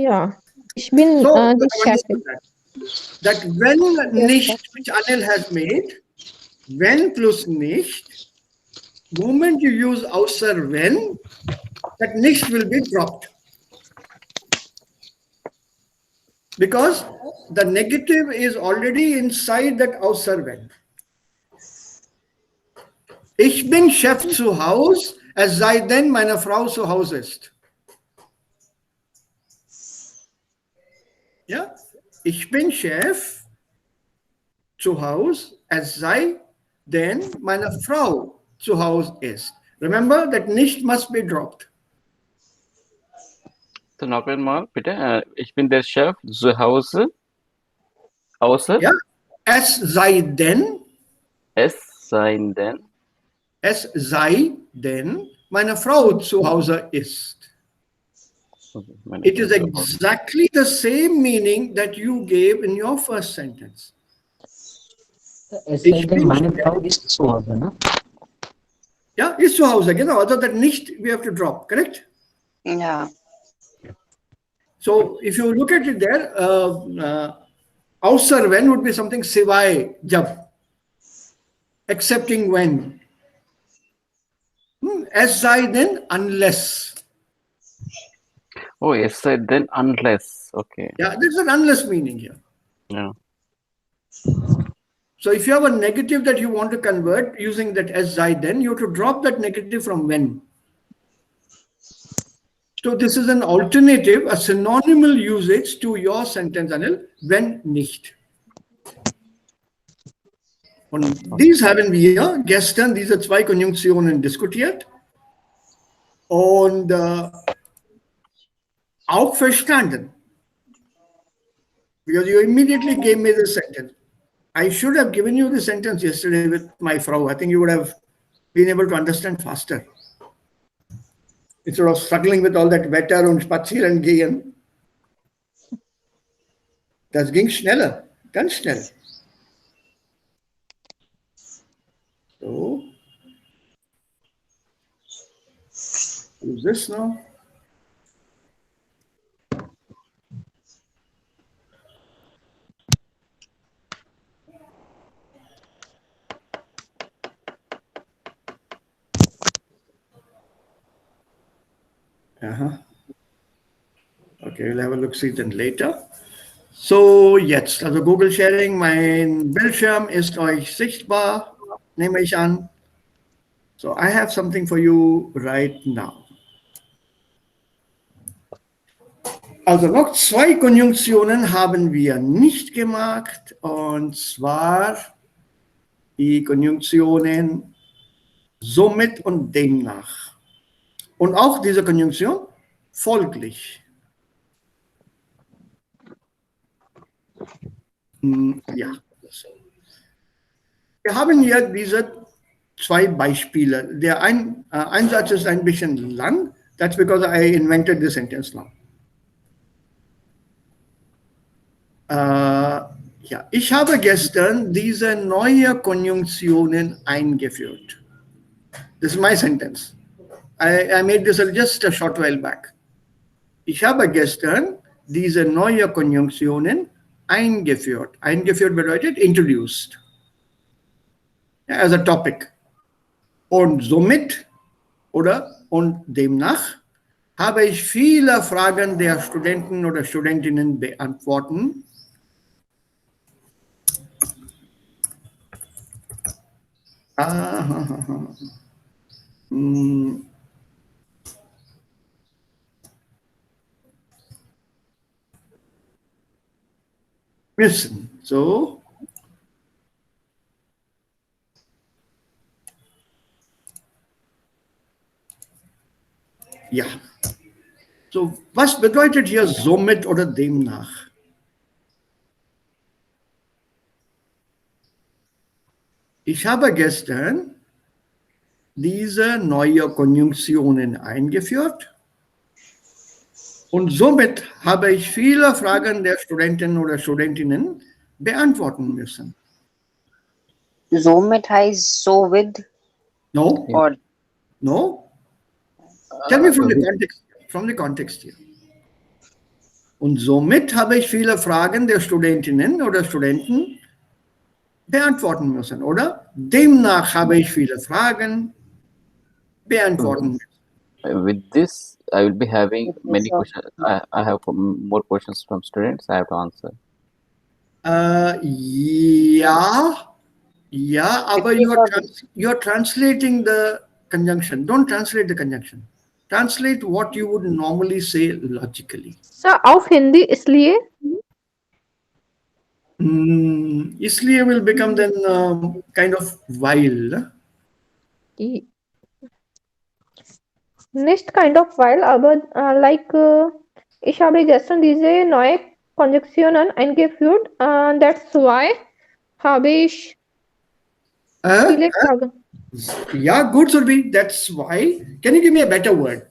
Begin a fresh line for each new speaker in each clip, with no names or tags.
Ja, ich bin
So,
die
I
Chefin.
understood that when
Yes,
nicht,
sir.
which Anil has made, when plus nicht, moment you use außer when, that nicht will be dropped. Because the negative is already inside that außer wenn. Ich bin Chef zu Haus, es sei denn meine Frau zu Hause ist. Ja? Ich bin Chef zu Haus, es sei denn meine Frau zu Hause ist. Remember that nicht must be dropped.
So noch einmal, bitte. Ich bin der Chef zu Hause. Außer
Ja? Es sei denn,
es sei denn,
meine Frau zu Hause ist.
meine
It is
Frau zu Hause.
exactly the same meaning that you gave in your first sentence.
Es
Ich
sei denn,
bin
meine
Chef.
Frau ist zu Hause, ne?
Ja, ist zu Hause, genau. Also that nicht we have to drop, correct?
Yeah.
So if you look at it there, außer when would be something सिवाय जब, excepting when. Es sei denn, unless.
Oh, es sei denn, unless. Okay.
Yeah, there's an unless meaning here.
Yeah.
So if you have a negative that you want to convert using that es sei denn, you have to drop that negative from when. So this is an alternative, a synonymal usage to your sentence, Anil, wenn nicht. Und dies haben wir gestern, diese zwei Konjunktionen diskutiert und auch verstanden. Because you immediately gave me the sentence. I should have given you the sentence yesterday with my Frau. I think you would have been able to understand faster. Instead of struggling with all that Wetter und Spazieren gehen. Das ging schneller, ganz schnell. So. Who's this now? Okay, we'll have a look see then later. So, jetzt, also Google Sharing, mein Bildschirm ist euch sichtbar, nehme ich an. So, I have something for you right now. Also noch zwei Konjunktionen haben wir nicht gemacht, und zwar die Konjunktionen somit und demnach. Und auch diese Konjunktion folglich. Ja. Wir haben hier diese zwei Beispiele. Der Einsatz ist ein bisschen lang. That's because I invented the sentence now. Ja, ich habe gestern diese neue Konjunktionen eingeführt. This is my sentence. I made this just a short while back. Ich habe gestern diese neue Konjunktionen eingeführt. Eingeführt bedeutet introduced. Yeah, as a topic. Und somit oder und demnach habe ich viele Fragen der Studenten oder Studentinnen beantworten. Müssen. So. Ja. So, was bedeutet hier somit oder demnach? Ich habe gestern diese neue Konjunktionen eingeführt und somit habe ich viele Fragen der Studenten oder Studentinnen beantworten müssen.
Somit heißt so with
No?
or
No? Tell me from the context here. Und somit habe ich viele Fragen der Studentinnen oder Studenten beantworten müssen, oder? Demnach habe ich viele Fragen beantworten müssen.
With this, I will be having
With this
many
of-
questions. I have more questions from students. I have to answer.
Yeah, aber you're translating the conjunction. Don't translate the conjunction. Translate what you would normally say logically.
Sir of Hindi इसलिए
इसलिए will become then kind of while.
कि nicht kind of while, aber like ich habe gestern diese neue Konjunktionen eingeführt. That's why habe ich viele Fragen.
Yeah, good, Surbi. That's why. Can you give me a better word?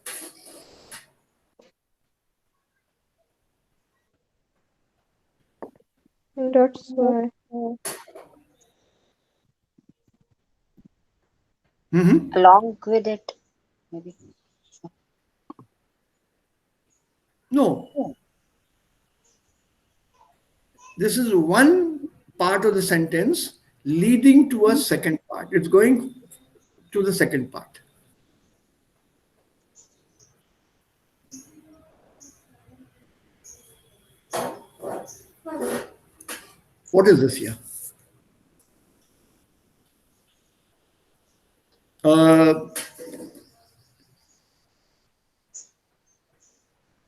That's why.
Along with it, maybe.
No. This is one part of the sentence leading to a second part. It's going to the second part. What is this here?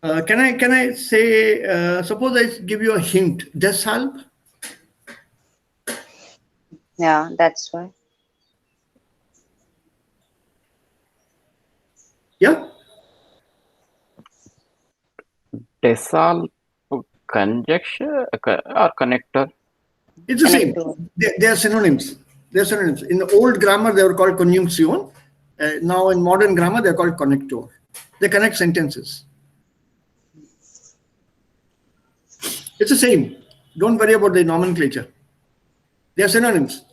Can I say, suppose I give you a hint, deshalb?
Yeah, that's why.
Yeah?
Desal conjecture or connector.
It's the same.
Connector.
They are synonyms. They're synonyms. In the old grammar, they were called conjunction. Now in modern grammar, they're called connector. They connect sentences. It's the same. Don't worry about the nomenclature. They are synonyms.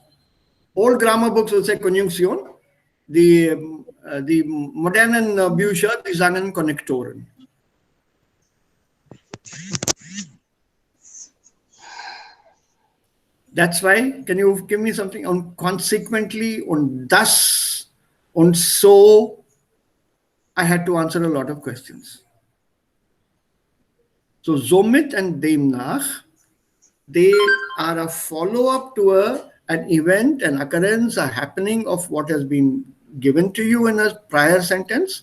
Old grammar books will say conjunction. The modernen Bücher, die sagen Konnektoren. That's why, can you give me something on consequently, on thus, on so? I had to answer a lot of questions. So somit and demnach, they are a follow-up to an event, an occurrence, a happening of what has been given to you in a prior sentence,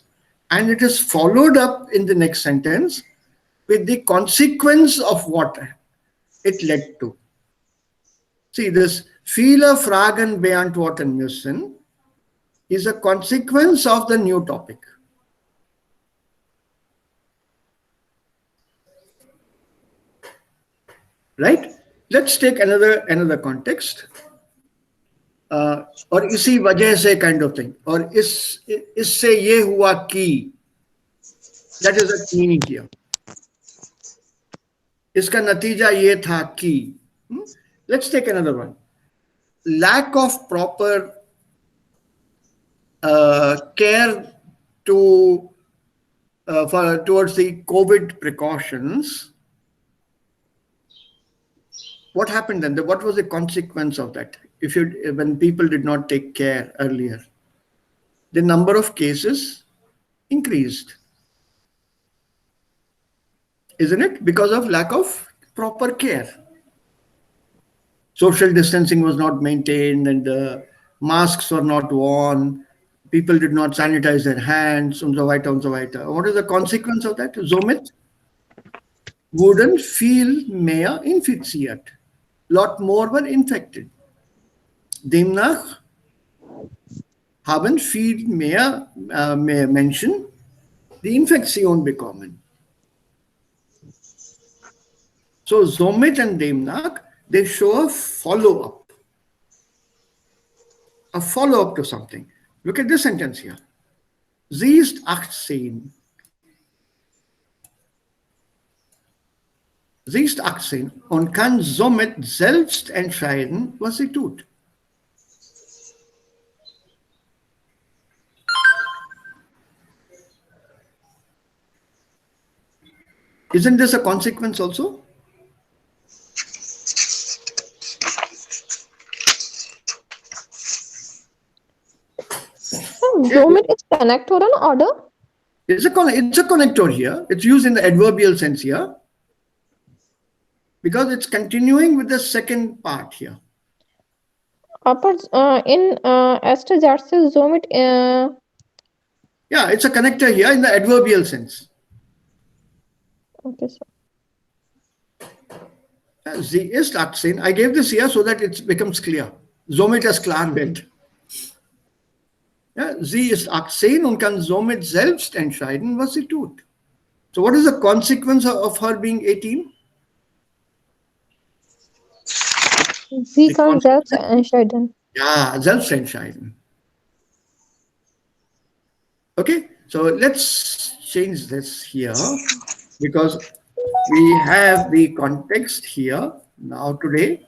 and it is followed up in the next sentence with the consequence of what it led to. See, this viele Fragen beantworten müssen is a consequence of the new topic. Right? Let's take another context. और इसी वजह से kind of thing. और इससे ये हुआ कि. That is the meaning here. इसका नतीजा ये था कि. Let's take another one. Lack of proper care towards the COVID precautions. What happened then? What was the consequence of that? When people did not take care earlier, the number of cases increased, isn't it? Because of lack of proper care. Social distancing was not maintained, and the masks were not worn. People did not sanitize their hands, und so weiter, und so weiter. What is the consequence of that? Somit wurden viel mehr infiziert. Lot more were infected. Demnach haben viel mehr Menschen die Infektion bekommen. So somit and demnach, they show a follow-up to something. Look at this sentence here. Sie ist 18. Sie ist 18 und kann somit selbst entscheiden, was sie tut. Isn't this a consequence also?
So
Yeah,
Zomit is connect or an order.
it's a connector here. It's used in the adverbial sense here because it's continuing with the second part here.
But in Esther Jarsis Zomit,
Yeah, it's a connector here in the adverbial sense.
okay, so
Sie ist 18. I gave this here so that it becomes clear. Somit es klar wird. Ja, sie ist 18 und kann somit selbst entscheiden, was sie tut. So what is the consequence of her being 18?
sie
The
kann selbst
consequence,
entscheiden.
yeah, selbst entscheiden. Okay, so let's change this here because we have the context here now today.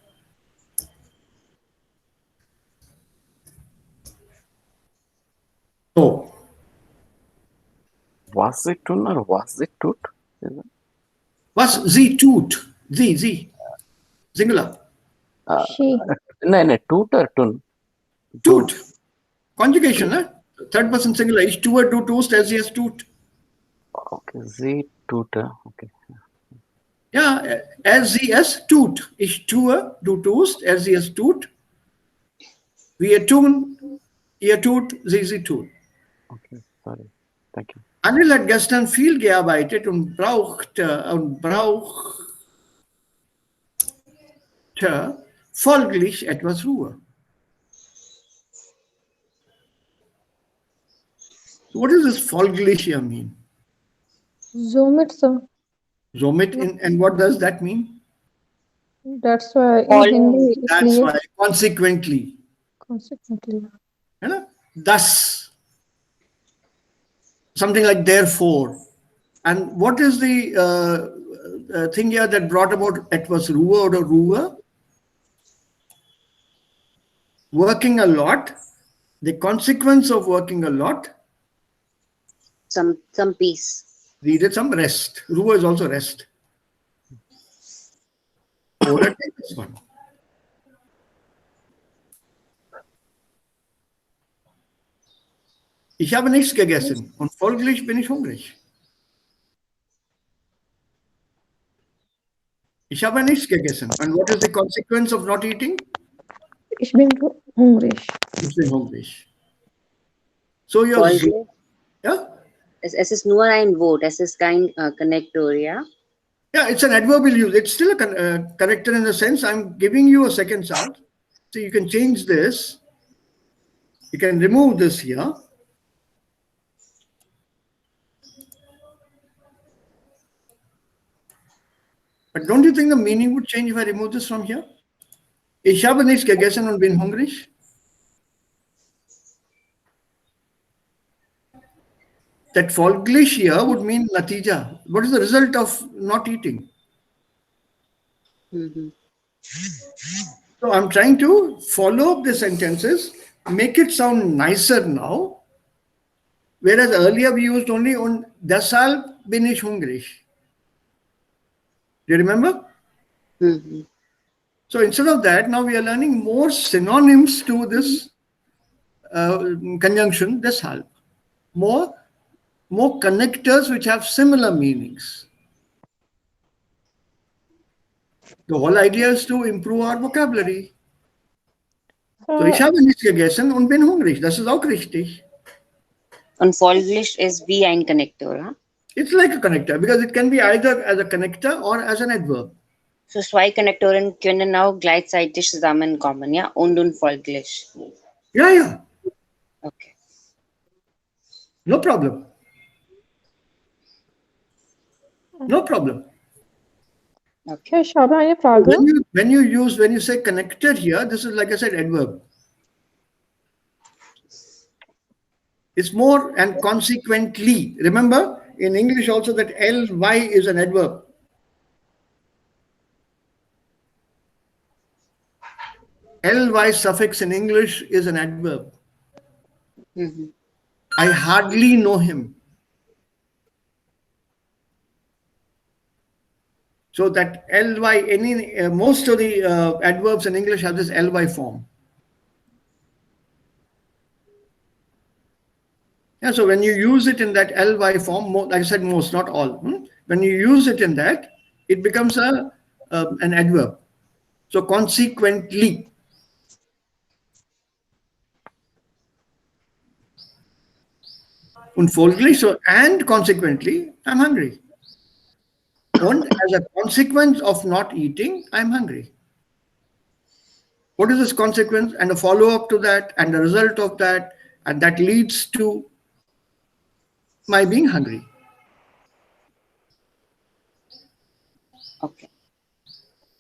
So,
Was it tun or was it tut? Is it?
was sie tut? Sie, singular.
She.
No, no, tut or tun?
Tut. Conjugation, eh? Third person singular. Ich tue, du tust, as yes, tut.
Okay, sie tut. Okay.
Ja, as sie es tut. Ich tue, du tust, as sie es tut. Wir tun, ihr tut, sie tun.
Okay, sorry. Thank you.
Anil hat gestern viel gearbeitet und brauchte folglich etwas Ruhe. So what does this folglich here mean?
Zomit, so
Somit, and what does that mean?
that's why in
All-
Hindi
That's
इसलिए
why, consequently.
consequently.
है ना? Thus. Something like therefore. And what is the thing here that brought about etwas Ruhe or Ruhe? Working a lot. The consequence of working a lot,
some peace.
needed some rest. Ruhe is also rest. Oder take this one. Ich habe nichts gegessen und folglich bin ich hungrig. Ich habe nichts gegessen. And what is the consequence of not eating?
Ich bin hungrig.
Ich bin hungrig. So your
Folglich.
yeah?
Es ist nur ein Wort, es ist kein Connector, ja?
Yeah, it's an adverbial use. It's still a connector in the sense I'm giving you a second chart. So you can change this. You can remove this here. But don't you think the meaning would change if I remove this from here? Ich habe nichts gegessen und bin hungrig. That folglich here would mean natija. What is the result of not eating?
Mhm.
So I'm trying to follow up the sentences, make it sound nicer now. Whereas earlier we used only on deshalb bin ich hungrig. Do you remember?
Mhm.
So instead of that, now we are learning more synonyms to this conjunction, deshalb. More connectors which have similar meanings. The whole idea is to improve our vocabulary. So ich habe nichts gegessen und bin hungrig. Das ist auch richtig.
Und folglich ist wie ein Connector, ja?
It's like a connector because it can be either as a connector or as an adverb.
So zwei Connectoren können auch gleichzeitig zusammenkommen, ja? Und folglich.
Yeah.
Okay.
No problem. No problem.
Okay, ich habe eine Frage.
When you say connector here, this is like I said, adverb. It's more and consequently. Remember, in English also that ly is an adverb. Ly suffix in English is an adverb.
Mhm.
I hardly know him. So that ly, most of the adverbs in English have this ly form. Yeah, so when you use it in that ly form, like I said, most, not all. When you use it in that, it becomes an adverb. So consequently, unfolglich, so and consequently, I'm hungry. And as a consequence of not eating, I'm hungry. What is this consequence and a follow up to that and the result of that? And that leads to my being hungry.
Okay.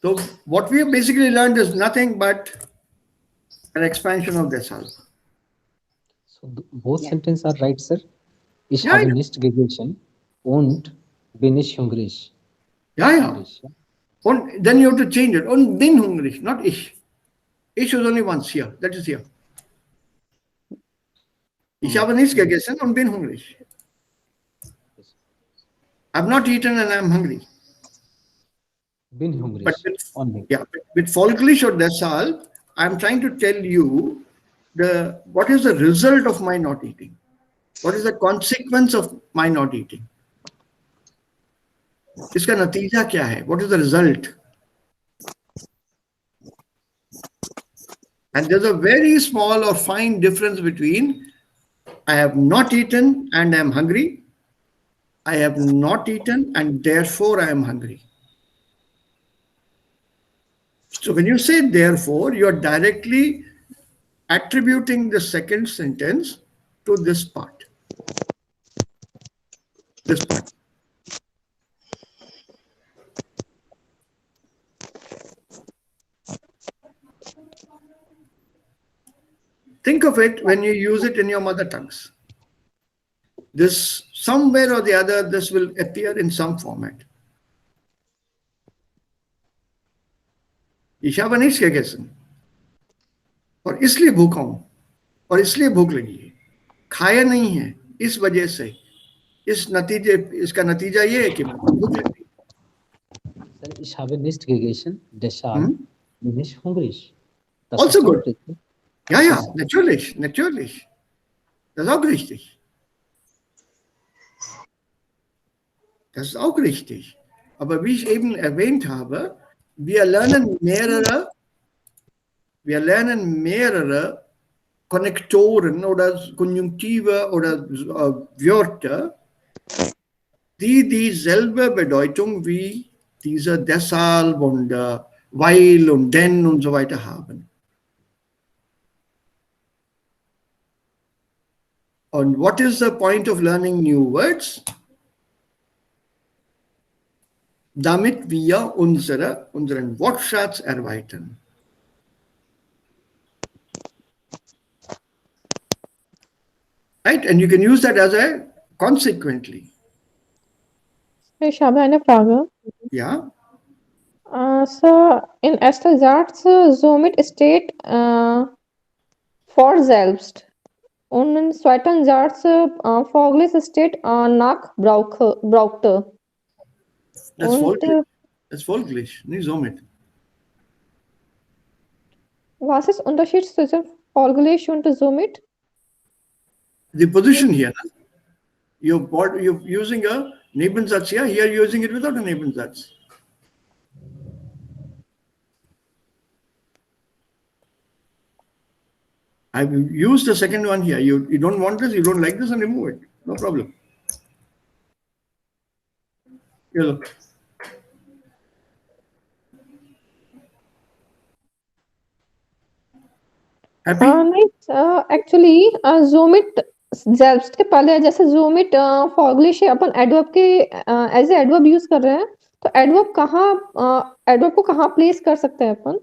So what we have basically learned is nothing but an expansion of deshalb.
So both
Yeah.
sentences are right, sir. Ich
Yeah,
habe nicht gegessen und bin ich hungrig.
yeah, yeah.
Hungrig. Yeah.
And then you have to change it. Und bin hungrig, not ich. Ich is only once here. That is here. Ich habe nichts gegessen und bin hungrig.
Yes.
I've not eaten and I'm hungry.
Bin
But
hungrig.
with,
Only.
yeah, with folglish or deshalb, I'm trying to tell you what is the result of my not eating. What is the consequence of my not eating? इसका नतीजा क्या है? What is the result? And there's a very small or fine difference between I have not eaten and I am hungry. I have not eaten and therefore I am hungry. So when you say therefore, you are directly attributing the second sentence to this part. This part. Think of it when you use it in your mother tongues. This, somewhere or the other, this will appear in some format. Ich habe nichts gegessen. और इसलिए भूखा हूं और इसलिए भूख लगी है, खाया नहीं है इस वजह से, इसका नतीजा ये है कि मेरे को भूख लग गई.
Sir, ich habe nicht gegessen, deshalb bin ich hungrig. Das
Also
ist
good.
auch richtig.
Ja, ja, natürlich, natürlich. Das ist auch richtig. Das ist auch richtig. Aber wie ich eben erwähnt habe, wir lernen mehrere Konnektoren oder Konjunktive oder Wörter, die dieselbe Bedeutung wie diese deshalb und weil und denn und so weiter haben. Und what is the point of learning new words? Damit wir unseren Wortschatz erweitern. Right? And you can use that as a consequently.
Ich habe eine Frage.
Ja?
So, in erster Satz somit steht vor selbst. Und im zweiten Satz folgendes steht nach brauchte.
Das
Und
folglich. Das folglich, nicht somit.
was ist der Unterschied zwischen folglich und somit?
The position here, you're using a Nebensatz here, here you're using it without a Nebensatz. I've used the second one here. You don't want this, you don't like this, and remove it. No problem. You look. Happy?
नहीं actually जोमिट selbst के पहले जैसे जोमिट फॉगलिश है अपन adverb के as a adverb use कर रहे हैं तो एडवर्ब को कहाँ प्लेस कर सकते हैं अपन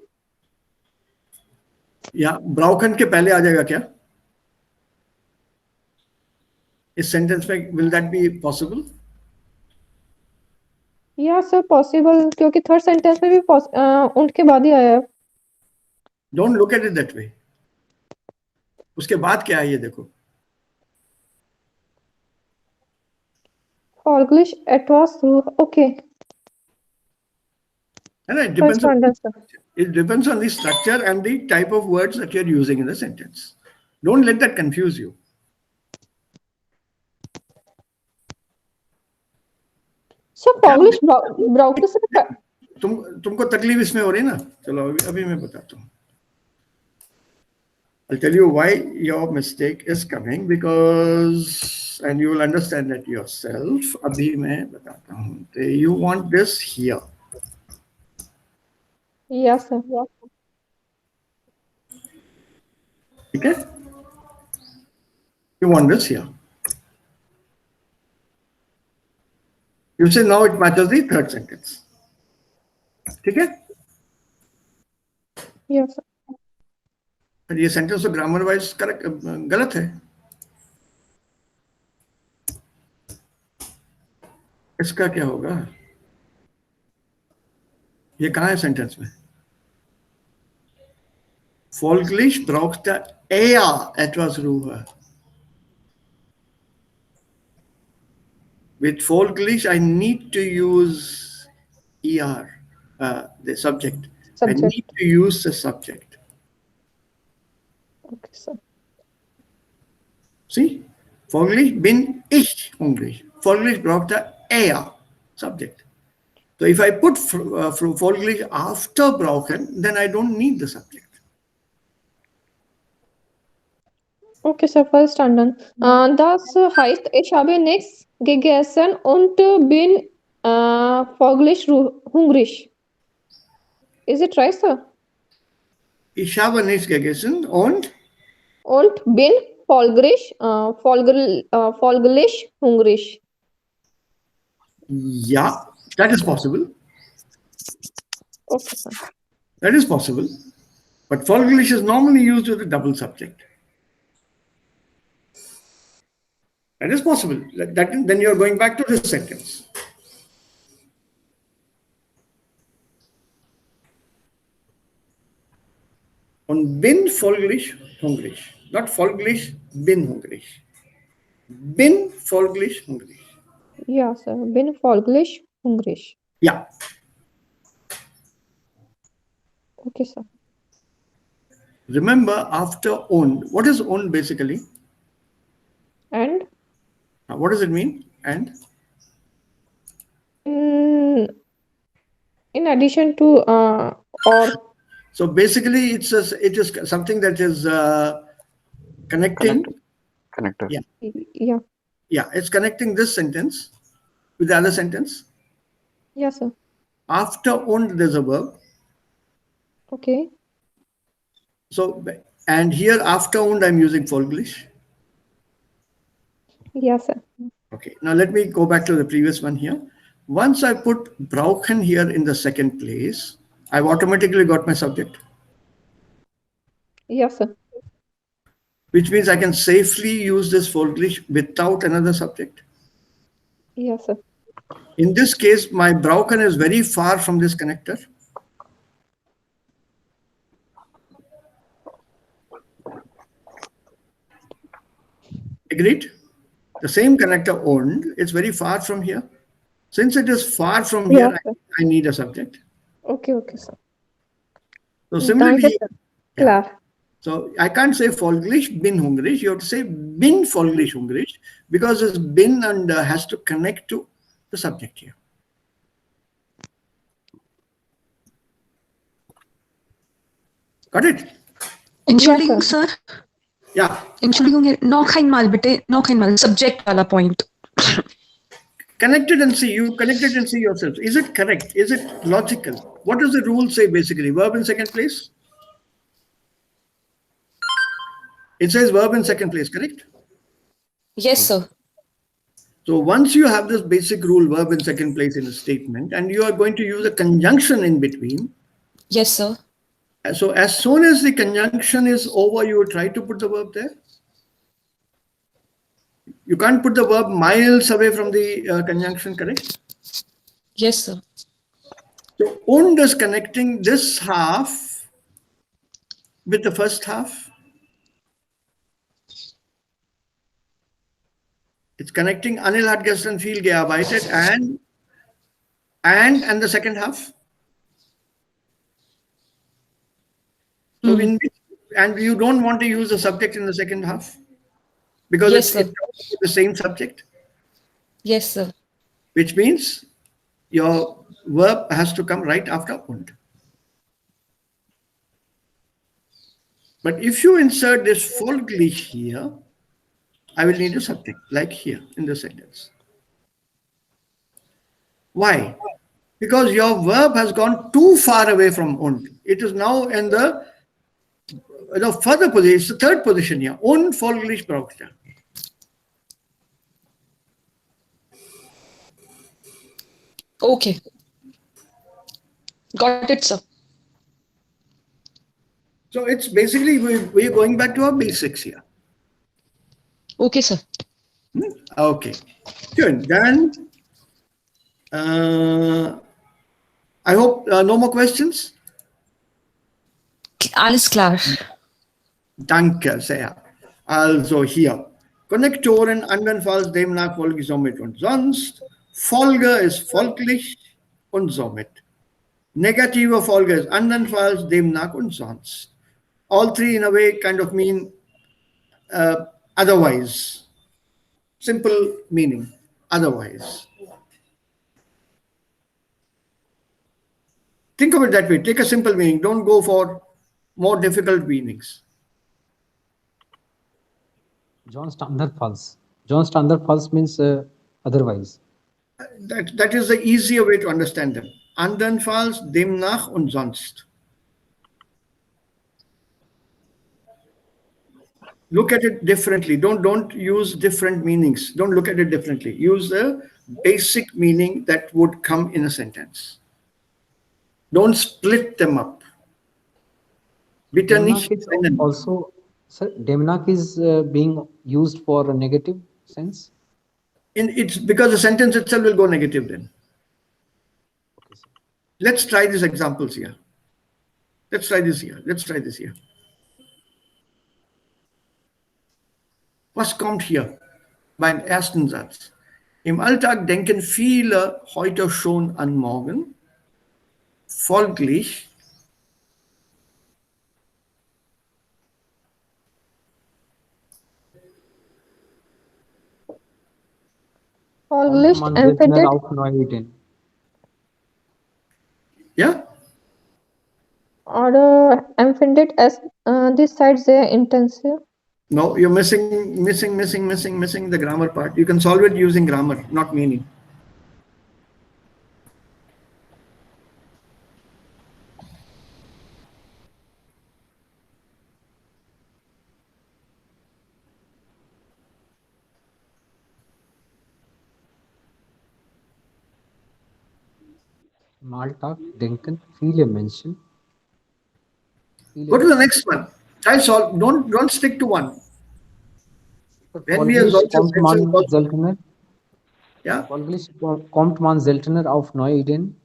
या ब्राउकन के पहले आ जाएगा क्या इस सेंटेंस में विल दैट बी पॉसिबल
या सर पॉसिबल क्योंकि थर्ड सेंटेंस में भी उनके बाद ही आया है
don't look at it that way उसके बाद क्या है ये देखो
फॉगलिश एटवॉस through okay
And it
First
depends on
sentence, sir.
the structure and the type of words that you're using in the sentence. Don't let that confuse you.
So
क्या
Foglish browser से
तुमको तकलीफ इसमें हो रही ना, चलो अभी अभी मैं बताता हूँ. I'll tell you why your mistake is coming, because, and you will understand that yourself. अभी मैं बताता हूँ. You want this here.
Yes, sir.
ठीक है? You want this here. You say now it matches the third sentence. ठीक है?
Yes, sir.
पर ये सेंटेंस तो ग्रामर वाइज करेक्ट गलत है. इसका क्या होगा? ये कहाँ है सेंटेंस में? Folglich brauchte eher etwas Ruhe. With folglich, I need to use er, the subject. I
Subject.
need to use the subject.
Okay, sir.
See? Folglich bin ich hungrig. Folglich brauchte er, subject. So if I put folglich after brauchen, then I don't need the subject.
Okay, sir. Verstanden. Das heißt, ich habe nichts gegessen und bin folglich hungrig. Is it right, sir?
Ich habe nichts gegessen und
Und bin folglich hungrig.
ja, that is possible.
Okay, sir.
That is possible. But folglich is normally used with a double subject. That is possible. Then you're going back to this sentence. Und bin folglich hungrig. Not folglich bin hungrig. Bin folglich hungrig.
Ja, sir. Bin folglich hungrig.
Yeah.
Okay, sir.
Remember, after und, what is und basically?
And
What does it mean? And?
in addition to or
So basically, it is something that is connecting.
Connector.
Yeah.
yeah.
Yeah, it's connecting this sentence with the other sentence.
Yes, sir.
After und, there's a verb.
Okay.
So, and here after und, I'm using folglich.
Yes, sir.
Okay, now let me go back to the previous one here. Once I put brauchen here in the second place, I've automatically got my subject,
Yes, sir.
which means I can safely use this folglich without another subject.
Yes, sir.
In this case, my brauchen is very far from this connector. Agreed? The same connector und is very far from here. Since it is far from here,
Yes, sir.
I need a subject.
Okay, sir.
So
Danke,
similarly,
sir.
yeah.
Klar.
So I can't say folglich bin hungrig. You have to say bin folglich hungrig, because this bin and has to connect to the subject here. Got it?
Entschuldigung,
Yes, sir.
sir.
Yeah.
Entschuldigung, noch einmal bitte, noch einmal. Subject wala point.
Connect it and see. You connect it and see yourself. Is it correct? Is it logical? What does the rule say basically? Verb in second place? It says verb in second place, correct?
Yes, sir.
So once you have this basic rule, verb in second place in a statement, and you are going to use a conjunction in between.
Yes, sir.
So as soon as the conjunction is over, you try to put the verb there. You can't put the verb miles away from the conjunction, correct?
Yes, sir.
So und is connecting this half with the first half. It's connecting Anil hat gestern viel gearbeitet and the second half. So and you don't want to use the subject in the second half because
Yes,
it's
sir.
talks about the same subject,
Yes, sir.
which means your verb has to come right after und. But if you insert this folglich here, I will need a subject, like here in the sentence. Why? Because your verb has gone too far away from und. It is now in the further position, it's the third position here. Und folglich braucht er.
Okay. Got it, sir.
So it's basically, we're going back to our basics here.
Okay, sir.
Okay, good. Then, I hope no more questions.
Alles klar.
Danke sehr. Also hier. Konnektoren andernfalls demnach folge somit und sonst. Folge ist folglich und somit. Negative Folge ist andernfalls demnach und sonst. All three in a way kind of mean otherwise. Simple meaning, otherwise. Think of it that way. Take a simple meaning. Don't go for more difficult meanings.
John Standard Falls. John Standard Falls means otherwise.
That is the easier way to understand them. Andernfalls, demnach und sonst. Look at it differently. Don't use different meanings. Don't look at it differently. Use the basic meaning that would come in a sentence. Don't split them up. Bitte
Demnach
nicht
is
trennen.
also, sir, Demnach is being used for a negative sense.
It's because the sentence itself will go negative then.
Okay, sir.
Let's try these examples here. Let's try this here. Was kommt hier beim ersten Satz? Im Alltag denken viele heute schon an morgen. Folglich
Kommt
Folglicht
man seltener
empfindet
auf neue Ideen.
ja?
or empfindet as this side sehr intensive.
No, you're missing the grammar part. You can solve it using grammar, not meaning.
Im Alltag denken viele Menschen.
Go to the next one. Try solve. Don't stick to one. Wenn wir
Folglich
solche
kommt
Sätze
man seltener.
ja?
Folglich kommt man seltener auf neue Ideen.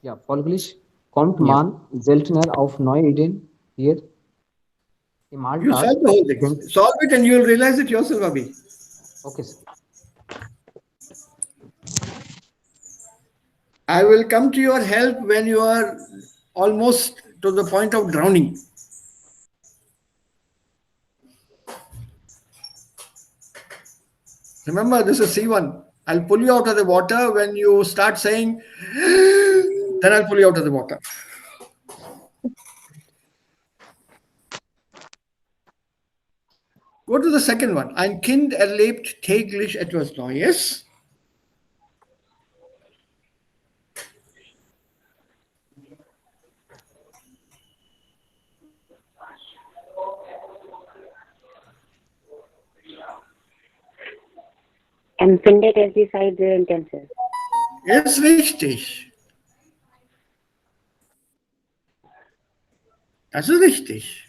Ja, folglich kommt man seltener auf neue Ideen. Hier im
You
Alltag.
solve the whole thing. Solve it and you'll realize it yourself, Abhi.
Okay, sir.
I will come to your help when you are almost to the point of drowning. Remember, this is C1. I'll pull you out of the water when you start saying, then I'll pull you out of the water. Go to the second one. Ein Kind erlebt täglich etwas Neues.
Empfindet as the side sehr intensive.
Ist richtig. Das ist richtig.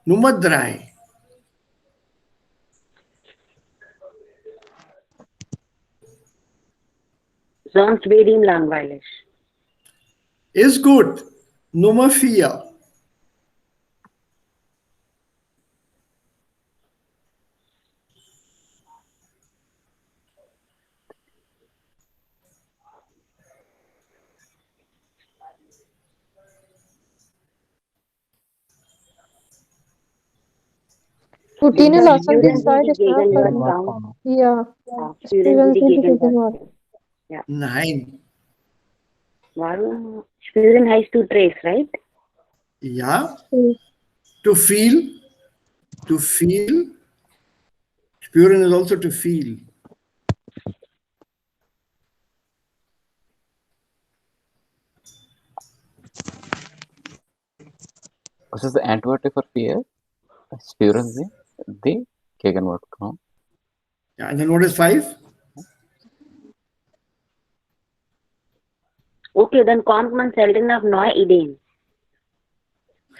Nummer 3.
Sonst wird ihm langweilig.
Ist gut. Nummer 4.
Routine
Deshalb
lassen die
spüren Sie
Zeit
die
schnell
Gegenwart
Gegenwart
vergehen.
kaum.
kommen.
Ja,
Ja, spüren
spüren
Sie
Sie
die
die
Gegenwart
Gegenwart.
kaum. Ja.
Nein.
Warum? Spüren heißt to trace, right?
Ja.
Hm.
To feel. To feel. Spüren is also to feel.
Was ist the Antwort for fear? Spüren Sie die Gegenwart kaum?
Yeah. And then what is 5?
Okay, dann kommt man selten auf neue Ideen.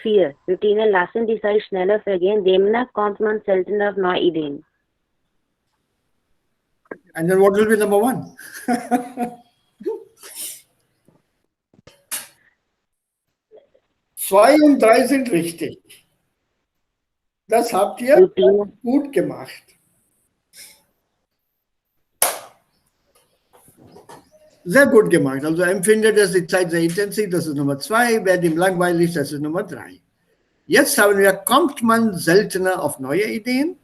4. Routine lassen die Zeit schneller vergehen, demnach kommt man selten auf neue Ideen.
And then what will be number 1? Zwei und drei sind richtig. Das habt ihr
Routine.
gut gemacht. Sehr gut gemacht. Also empfindet es die Zeit sehr intensiv, das ist Nummer 2. Wer dem langweilig, das ist Nummer 3. Jetzt haben wir, kommt man seltener auf neue Ideen?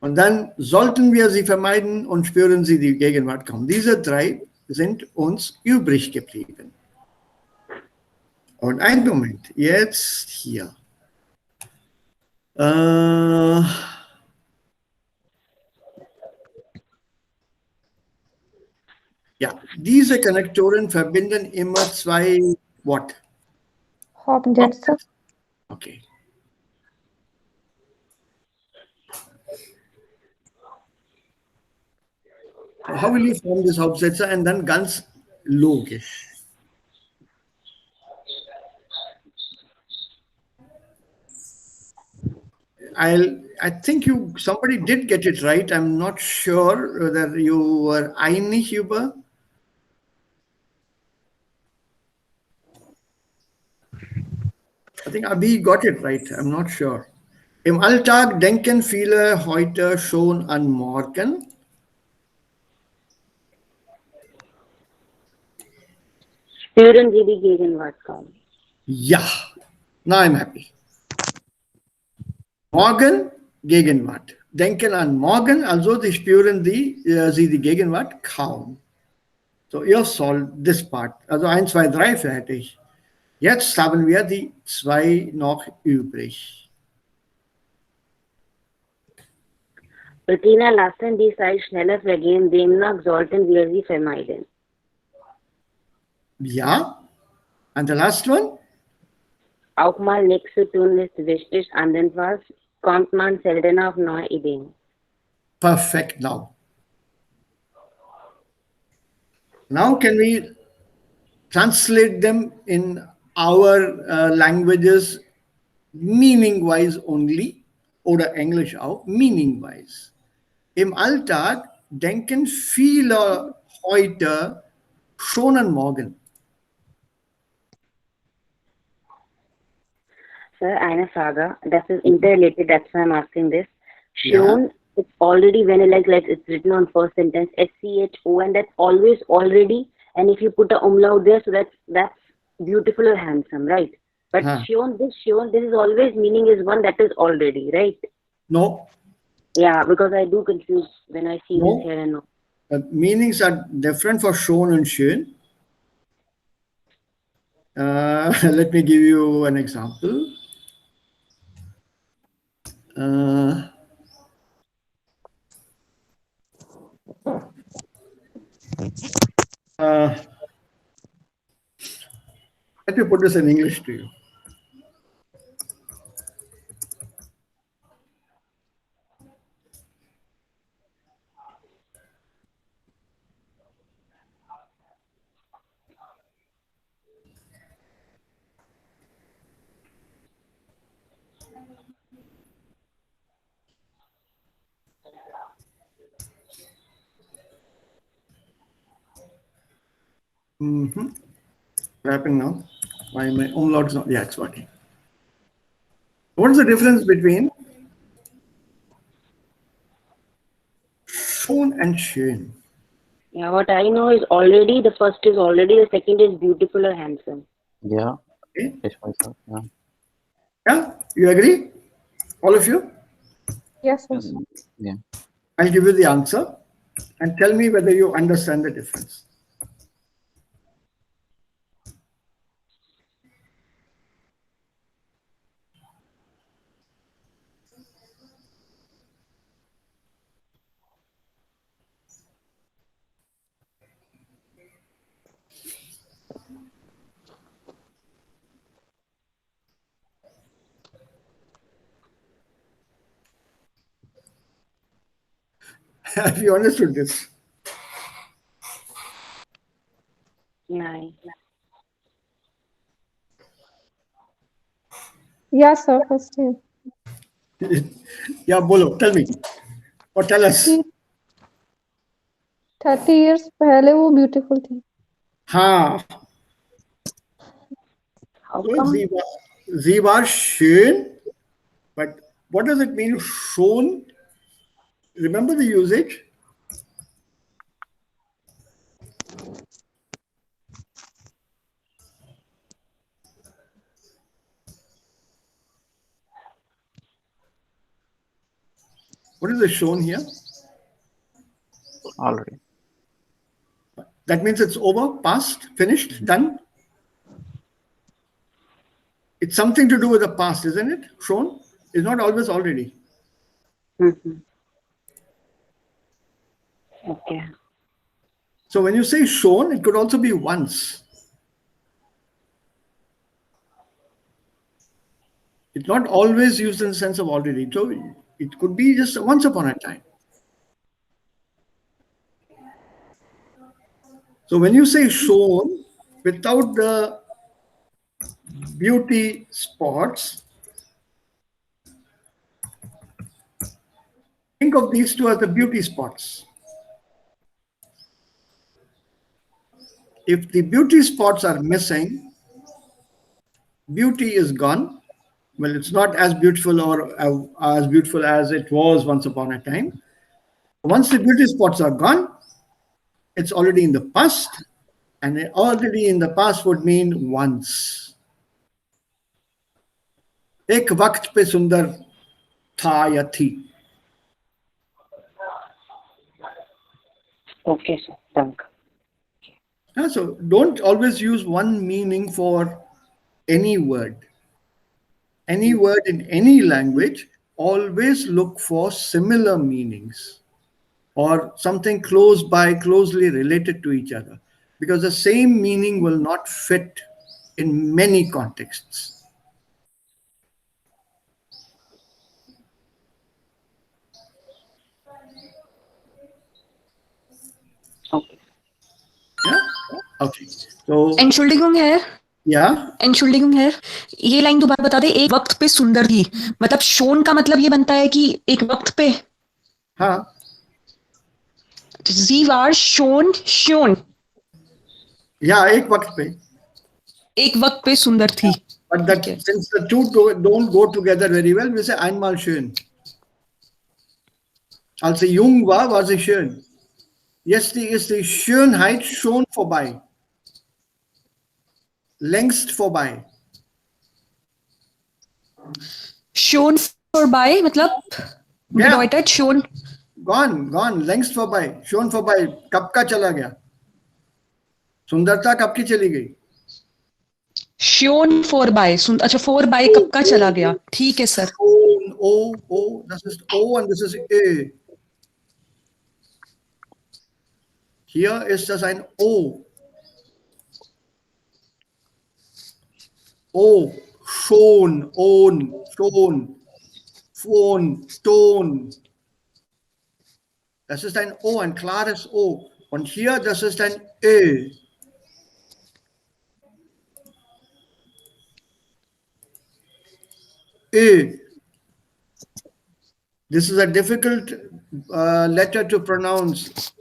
Und dann sollten wir sie vermeiden und spüren sie die Gegenwart kaum. Diese 3 sind uns übrig geblieben. Und einen Moment, jetzt hier. Ja, diese Konnektoren verbinden immer 2 what?
Hauptsätze.
Okay. How will you form this Hauptsätze and then ganz logisch? I think somebody did get it right. I'm not sure whether you were einig über. I think Abhi got it right. I'm not sure. Im Alltag denken viele heute schon an morgen.
Spüren Sie die Gegenwart kaum.
Ja. Now I'm happy. Morgen, Gegenwart. Denken an morgen, also sie spüren sie die Gegenwart kaum. So, ihr sollt this part. Also 1, 2, 3 fertig. Jetzt haben wir die 2 noch übrig.
Routine lassen die Zeit schneller vergehen, demnach sollten wir sie vermeiden.
Ja. And the last one?
Auch mal nichts zu tun ist wichtig, andernfalls kommt man selten auf neue Ideen.
Perfect now. Now can we translate them in our languages meaning-wise only oder Englisch auch, meaning-wise. Im Alltag denken viele heute schon an morgen.
Sir, eine Frage. Das ist interrelated, that's why I'm asking this.
Yeah.
Shown, it's already when like it's written on first sentence, SCHO, that's always already, and if you put a umlaut there, so that's beautiful or handsome, right? But shown, this is always meaning is one that is already, right?
No.
Yeah, because I do confuse when I see
No.
this here and no.
Meanings are different for schon and schön. Let me give you an example. Let me put this in English to you. What happened now? Why my umlaut is not? Yeah, it's working. What's the difference between schon and schön?
Yeah, what I know is already, the first is already, the second is beautiful or handsome.
Yeah.
Okay.
It's myself. Yeah.
Yeah, you agree? All of you?
Yes, sir.
Yeah.
I'll give you the answer and tell me whether you understand the difference. Have you understood this?
Nice.
Yes, sir. First time.
Yeah, bolo, tell me or tell us.
कि 30 years पहले वो beautiful थी.
Ha.
How
So
come?
sie war schön, but what does it mean? Schon? Remember the usage? What is the shown here?
Already.
That means it's over, past, finished, done. It's something to do with the past, isn't it? Shown is not always already.
Mm-hmm. Okay.
So when you say shown, it could also be once. It's not always used in the sense of already. So it could be just once upon a time. So when you say shown without the beauty spots, think of these two as the beauty spots. If the beauty spots are missing, beauty is gone. Well, it's not as beautiful or as beautiful as it was once upon a time. Once the beauty spots are gone, it's already in the past, and already in the past would mean once. एक वक्त पे सुंदर था या थी.
Okay, sir. Thank.
So don't always use one meaning for any word. Any word in any language, always look for similar meanings or something close by, closely related to each other, because the same meaning will not fit in many contexts.
Okay.
Yeah? Okay. So,
Entschuldigung है
yeah.
Entschuldigung है ये line दोबारा बता दे एक वक्त पे सुंदर थी मतलब शोन का मतलब ये बनता है कि एक वक्त पे
Huh?
Sie war schon
Yeah, एक वक्त पे.
एक वक्त पे सुंदर थी
But that
Okay.
since the two don't go together very well, we say einmal schön. Als sie jung war sie schön. Jetzt ist die Schönheit schon vorbei. Längst vorbei.
schon vorbei मतलब bedeutet schon
Gone, längst vorbei, schon vorbei, कब का चला गया. सुंदरता कब की चली गई.
schon vorbei अच्छा vorbei कब का चला गया ठीक है sir
Schon, O, das ist O und das ist Ö. Hier ist das ein O. O, schon, schon, Ton. Das ist ein O, ein klares O. Und hier, das ist ein Ö. Ö. This is a difficult letter to pronounce.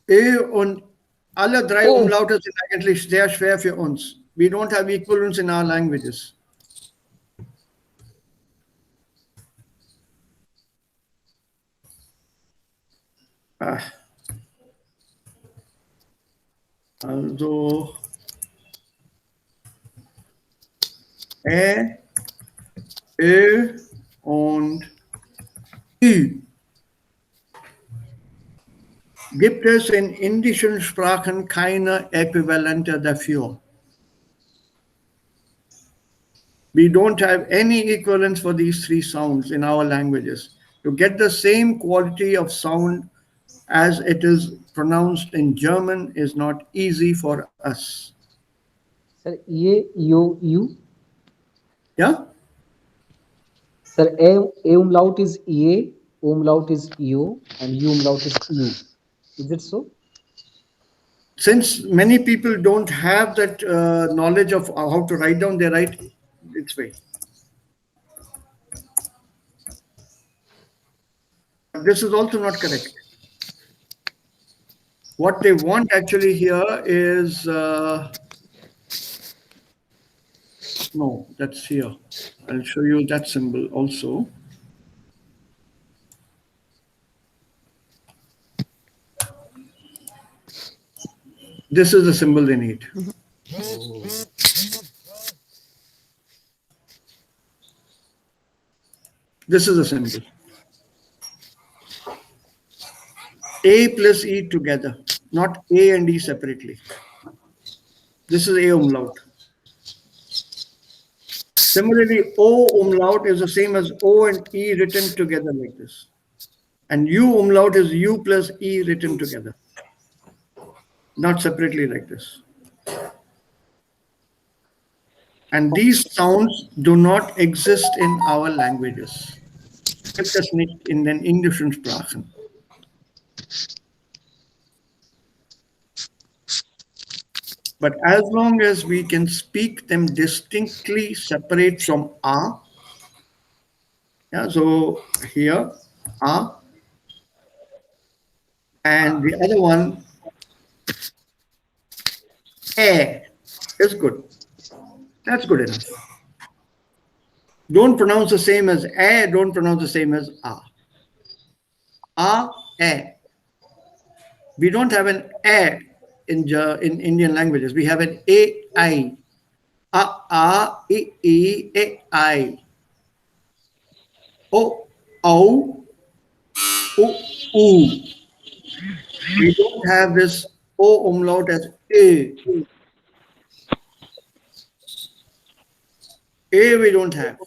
Ö und alle drei Umlaute sind eigentlich sehr schwer für uns. We don't have equivalents in our languages. Also Ö Gibt es in indischen Sprachen keine Äquivalente dafür? We don't have any equivalents for these three sounds in our languages. To get the same quality of sound as it is pronounced in German is not easy for us.
Sir, U.
Yeah?
Sir, A umlaut is A, umlaut is U, and U umlaut is U. Is it so?
Since many people don't have that knowledge of how to write down, they write its way. But this is also not correct. What they want actually here is, no, that's here. I'll show you that symbol also. This is the symbol they need. This is a symbol. A plus E together, not A and E separately. This is A umlaut. Similarly, O umlaut is the same as O and E written together like this. And U umlaut is U plus E written together, not separately like this. And these sounds do not exist in our languages. Gibt es nicht in den indischen Sprachen. But as long as we can speak them distinctly separate from A, yeah, so here, A, and the other one, E, is good. That's good enough. Don't pronounce the same as E, don't pronounce the same as A. A, E. We don't have an E in Indian languages. We have an A-I. A, I, A-I. O, O, U. We don't have this O umlaut as A. A we don't have.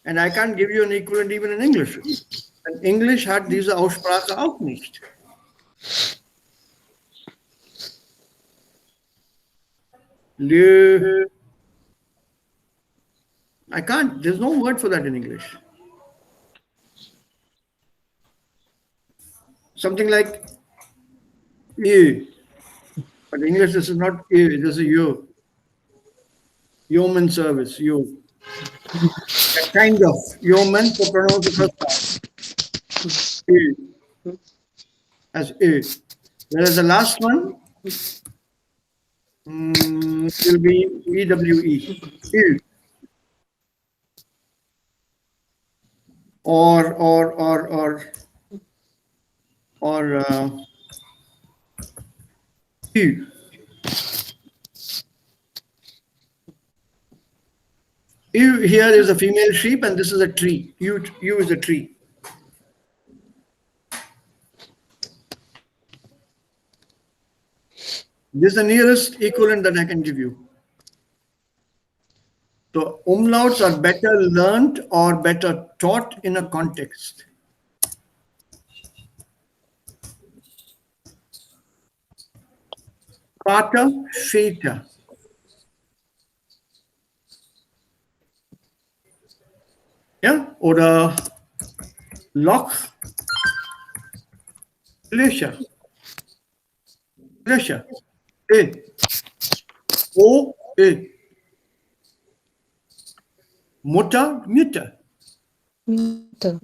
And I can't give you an equivalent even in English. And English hat diese Aussprache auch nicht. Le. I can't. There's no word for that in English. Something like E. But in English, this is not E, this is you. Yeoman service, you. That kind of yeoman to pronounce the first part. E. As E. Whereas the last one will be EWE. E. Or E. You here is a female sheep and this is a tree. You is a tree. This is the nearest equivalent that I can give you. So umlauts are better learned or better taught in a context. Vater, Väter. Ja, oder Loch, Löcher. Löcher. E. O, E. Mutter, Mütter.
Mütter.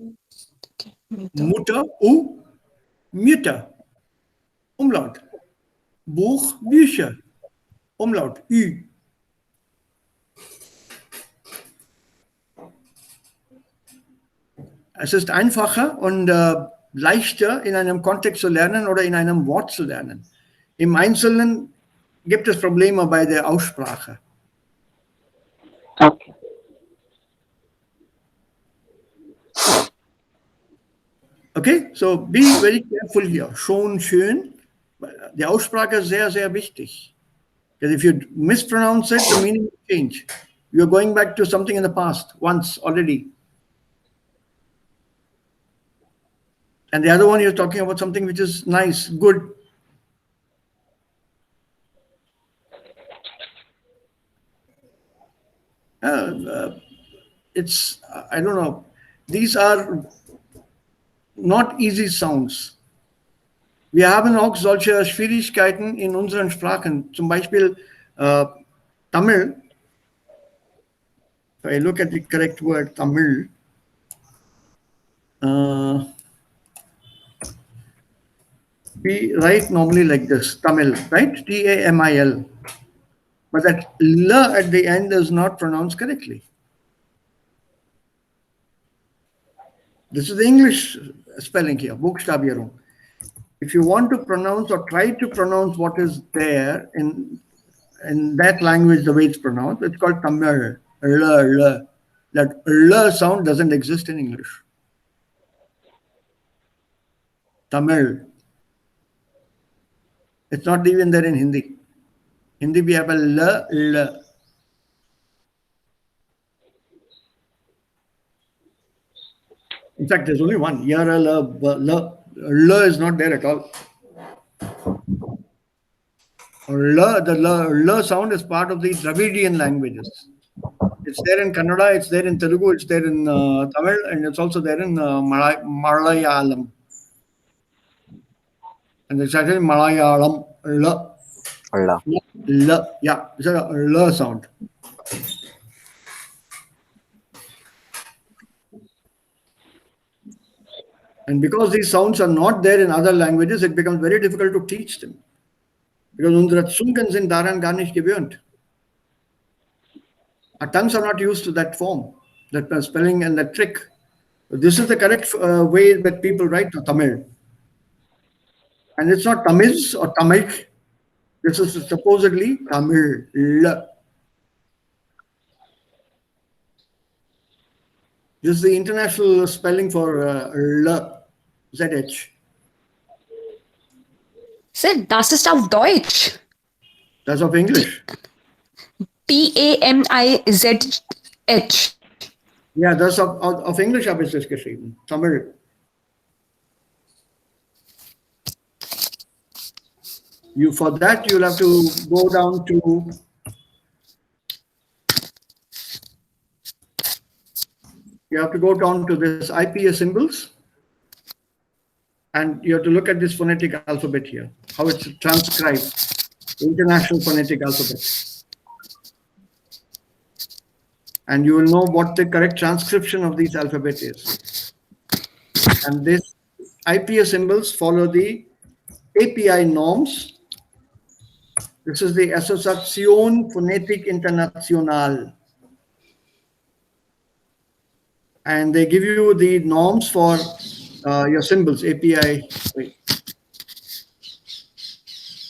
Okay, Mütter.
Mutter, U, Mütter. Umlaut. Buch, Bücher. Umlaut, Ü. Es ist einfacher und leichter in einem Kontext zu lernen oder in einem Wort zu lernen. Im Einzelnen gibt es Probleme bei der Aussprache.
Okay.
Okay, so be very careful here. Schon, schön. Die Aussprache ist sehr, sehr wichtig. Because if you mispronounce it, the meaning will change. You're going back to something in the past once already. And the other one, you're talking about something which is nice, good. It's, I don't know, these are not easy sounds. Wir haben auch solche Schwierigkeiten in unseren Sprachen. Zum Beispiel Tamil. If I look at the correct word, Tamil, we write normally like this, Tamil, right? Tamil. But that L at the end is not pronounced correctly. This is the English spelling here, Buchstabierung. If you want to pronounce or try to pronounce what is there in that language, the way it's pronounced, it's called Tamil. L. That L sound doesn't exist in English. Tamil. It's not even there in Hindi. Hindi we have a L. In fact, there's only one. L is not there at all. The L sound is part of the Dravidian languages. It's there in Kannada, it's there in Telugu, it's there in Tamil, and it's also there in Malayalam. And it's actually Malayalam. L.
Allah.
L. Yeah, it's a L sound. And because these sounds are not there in other languages, it becomes very difficult to teach them. Because unsere Zungen sind daran gar nicht gewöhnt. Our tongues are not used to that form, that spelling and that trick. This is the correct way that people write Tamil. And it's not Tamiz or Tamil. This is supposedly Tamil. This is the international spelling for L, ZH.
Sir, das ist auf Deutsch.
That's of English.
Tamizh.
Yeah, that's of English habe ich das geschrieben. Tamil. For that, you'll have to go down to this IPA symbols, and you have to look at this phonetic alphabet here, how it's transcribed, the International Phonetic Alphabet. And you will know what the correct transcription of these alphabet is. And this IPA symbols follow the API norms. This is the Asociación Phonética Internacional. And they give you the norms for your symbols, API. Wait.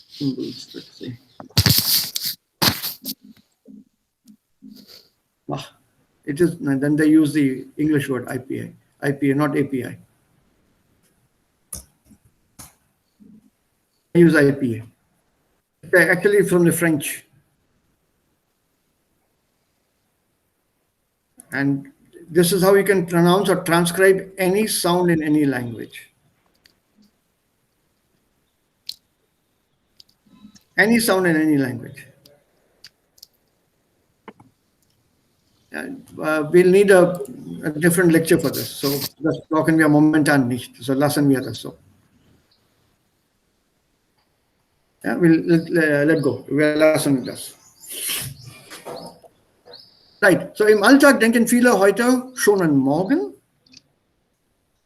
Symbols, let's see. It is, then they use the English word IPA, not API. They use IPA. It's actually from the French. And this is how you can pronounce or transcribe any sound in any language. Any sound in any language. We'll need a different lecture for this. So das brauchen wir momentan nicht. So lassen wir das so. Yeah, we'll let go. Wir lassen das. Right. So im Alltag denken viele heute schon an morgen.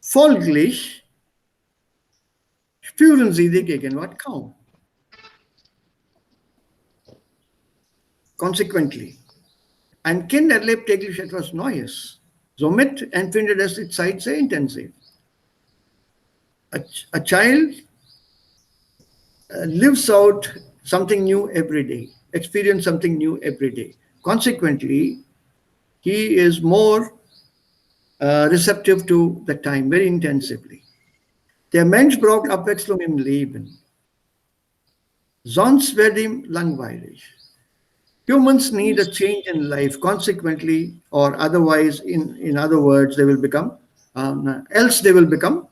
Folglich spüren sie die Gegenwart kaum. Consequently, ein Kind erlebt täglich etwas Neues. Somit empfindet es die Zeit sehr intensiv. A child lives out something new every day, experience something new every day. Consequently, he is more receptive to the time very intensively. Der Mensch braucht Abwechslung im Leben. Sonst wird ihm langweilig. Humans need a change in life, consequently, or otherwise, in other words, they will become, else they will become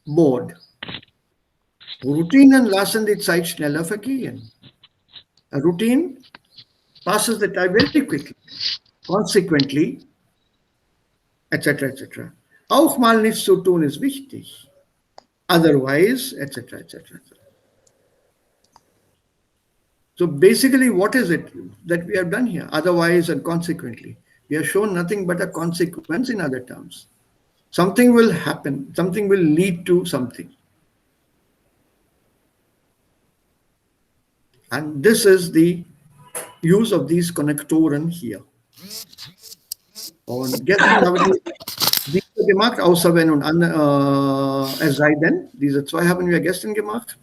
bored. Routinen lassen die Zeit schneller vergehen. A routine passes the time very quickly. Consequently, etc., etc. Auch mal nichts zu tun ist wichtig. Otherwise, etc., etc. So basically, what is it that we have done here? Otherwise and consequently. We have shown nothing but a consequence in other terms. Something will happen, something will lead to something. And this is the use of these Konnektoren hier. Und gestern haben wir diese gemacht, außer wenn und es sei denn. Diese zwei haben wir gestern gemacht.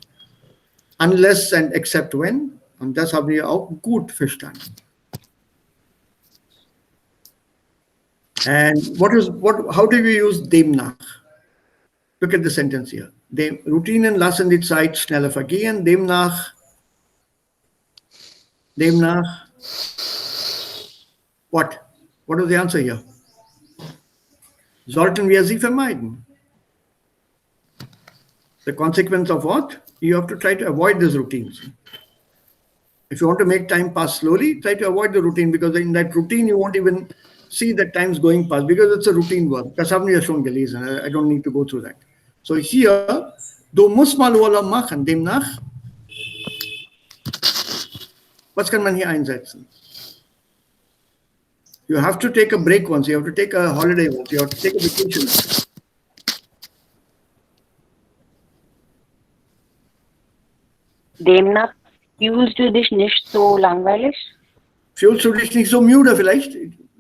Unless and except when. Und das haben wir auch gut verstanden. And how do we use demnach? Look at the sentence here. Routinen lassen die Zeit schneller vergehen. Demnach, what? What is the answer here? Sollten wir sie vermeiden? The consequence of what? You have to try to avoid these routines. If you want to make time pass slowly, try to avoid the routine, because in that routine you won't even see that time's going past, because it's a routine work. Das haben wir schon gelesen. I don't need to go through that. So here, du musst mal Urlaub machen. Demnach, was kann man hier einsetzen? You have to take a break once. You have to take a holiday once. You have to take a vacation.
Demnach fühlst du dich nicht so langweilig?
Fühlst du dich nicht so müde vielleicht?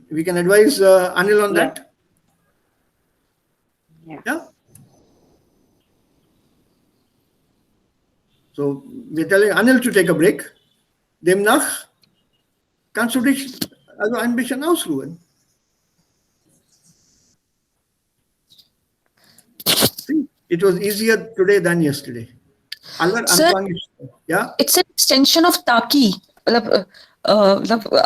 We can advise Anil on that. Yeah. So we're telling Anil to take a break. Demnach kannst du dich also ein bisschen ausruhen. See, it was easier today than yesterday.
Sir,
yeah?
It's an extension of ताकि. मतलब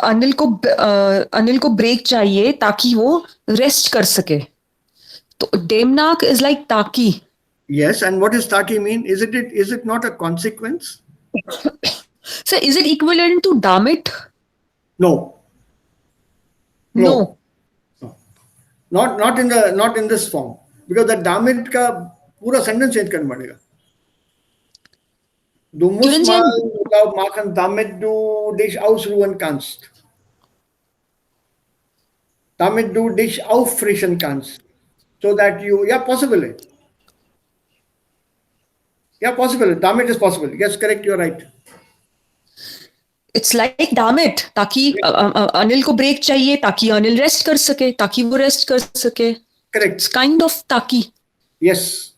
अनिल को break चाहिए ताकि वो rest कर सके. तो डेमनाक is like ताकि.
Yes, and what does taki mean? Is it not a consequence?
So is it equivalent to damn it?
No.
No.
Not in this form, because the damn it का पूरा sentence change करना पड़ेगा. Du musst mal Urlaub machen, damit du dich ausruhen kannst. Damit du dich auffrischen kannst. So that you, possible. Yeah, possible. Damit is possible. Yes, correct, you're right.
It's like damn it, ताकि अनिल को break चाहिए ताकि Anil rest कर सके, ताकि वो rest कर सके.
Correct.
It's kind of ताकि.
Yes.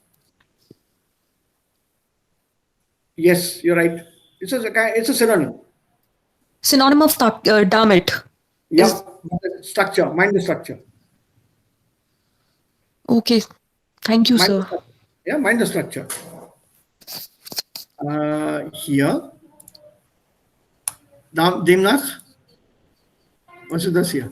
Yes, you're right. It's a synonym.
Synonym of damn it.
Yeah, structure, mind the structure.
Okay, thank you, sir.
Yeah, mind the structure. Here, demnach, what is this here?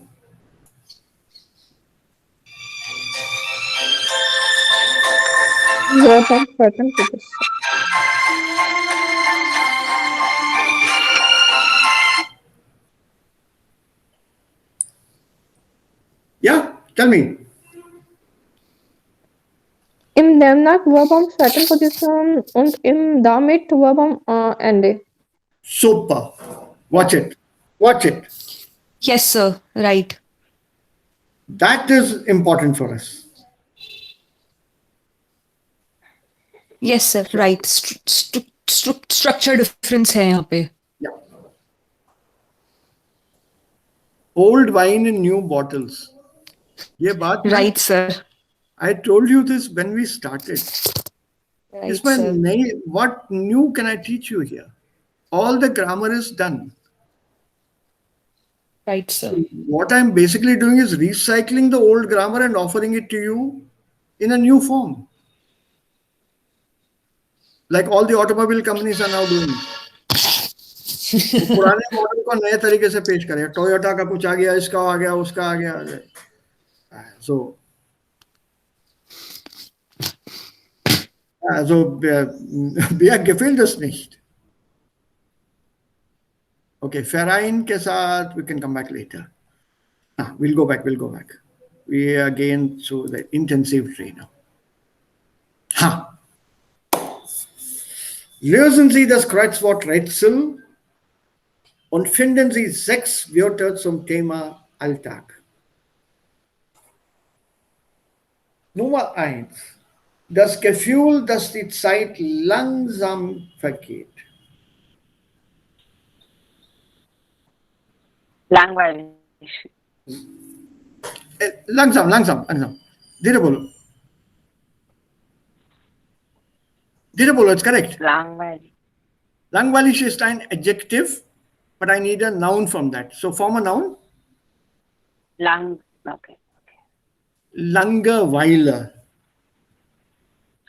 Yeah, tell me.
Im demnach Verb am zweiten Position und im damit Verb am Ende.
Super. Watch it.
Yes, sir. Right.
That is important for us.
Yes, sir. Right. Structure difference है यहाँ पे.
Yeah. Old wine in new bottles. ये बात
Right, sir.
I told you this when we started.
Right, sir.
What new can I teach you here? All the grammar is done.
Right, sir.
What I'm basically doing is recycling the old grammar and offering it to you in a new form. like all the automobile companies are now doing. वो पुराने model को नए तरीके से पेश करें. Toyota का कुछ आ गया, इसका आ गया, उसका आ गया. So, wer gefällt das nicht? Okay, Verein के साथ we can come back later. We'll go back. We are again through the intensive trainer. Lösen Sie das Kreuzwort Rätsel und finden Sie 6 Wörter zum Thema Alltag. Nummer 1. Das Gefühl, dass die Zeit langsam vergeht.
Langweilig.
Langsam. Dhire bolo. It's correct.
Langweilig.
Langweilig is an adjective, but I need a noun from that. So form a noun.
Okay.
Langeweile.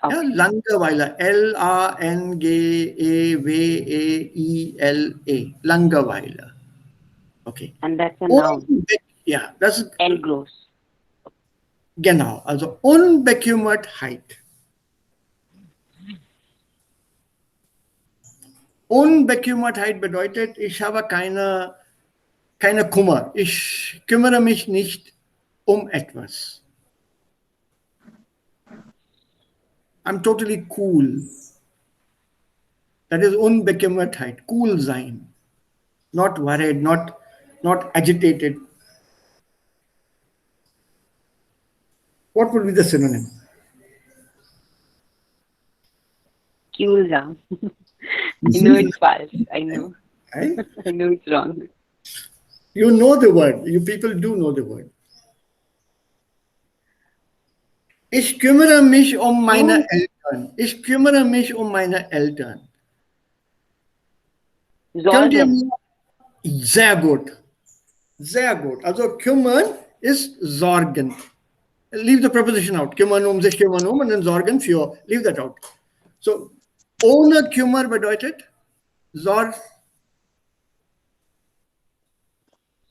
Okay.
Yeah, Langeweile. Langeweile. Langeweile. Okay.
And that's a noun.
Ja, das ist
Endlos.
genau. Also Unbekümmertheit. Unbekümmertheit bedeutet, ich habe keine Kummer. Ich kümmere mich nicht um etwas. I'm totally cool. That is Unbekümmertheit. Cool sein. Not worried, not agitated. What would be the synonym?
Cool down. I know it's false. I know.
Right?
I know it's wrong.
You know the word. You people do know the word. Ich kümmere mich um meine Eltern. Ich kümmere mich um meine Eltern. Könnt ihr
Sorgen.
Sehr gut. Also kümmern ist Sorgen. Leave the preposition out. Kümmern sich kümmern und dann Sorgen für. Leave that out. So, ohne Kümmer bedeutet Sorg.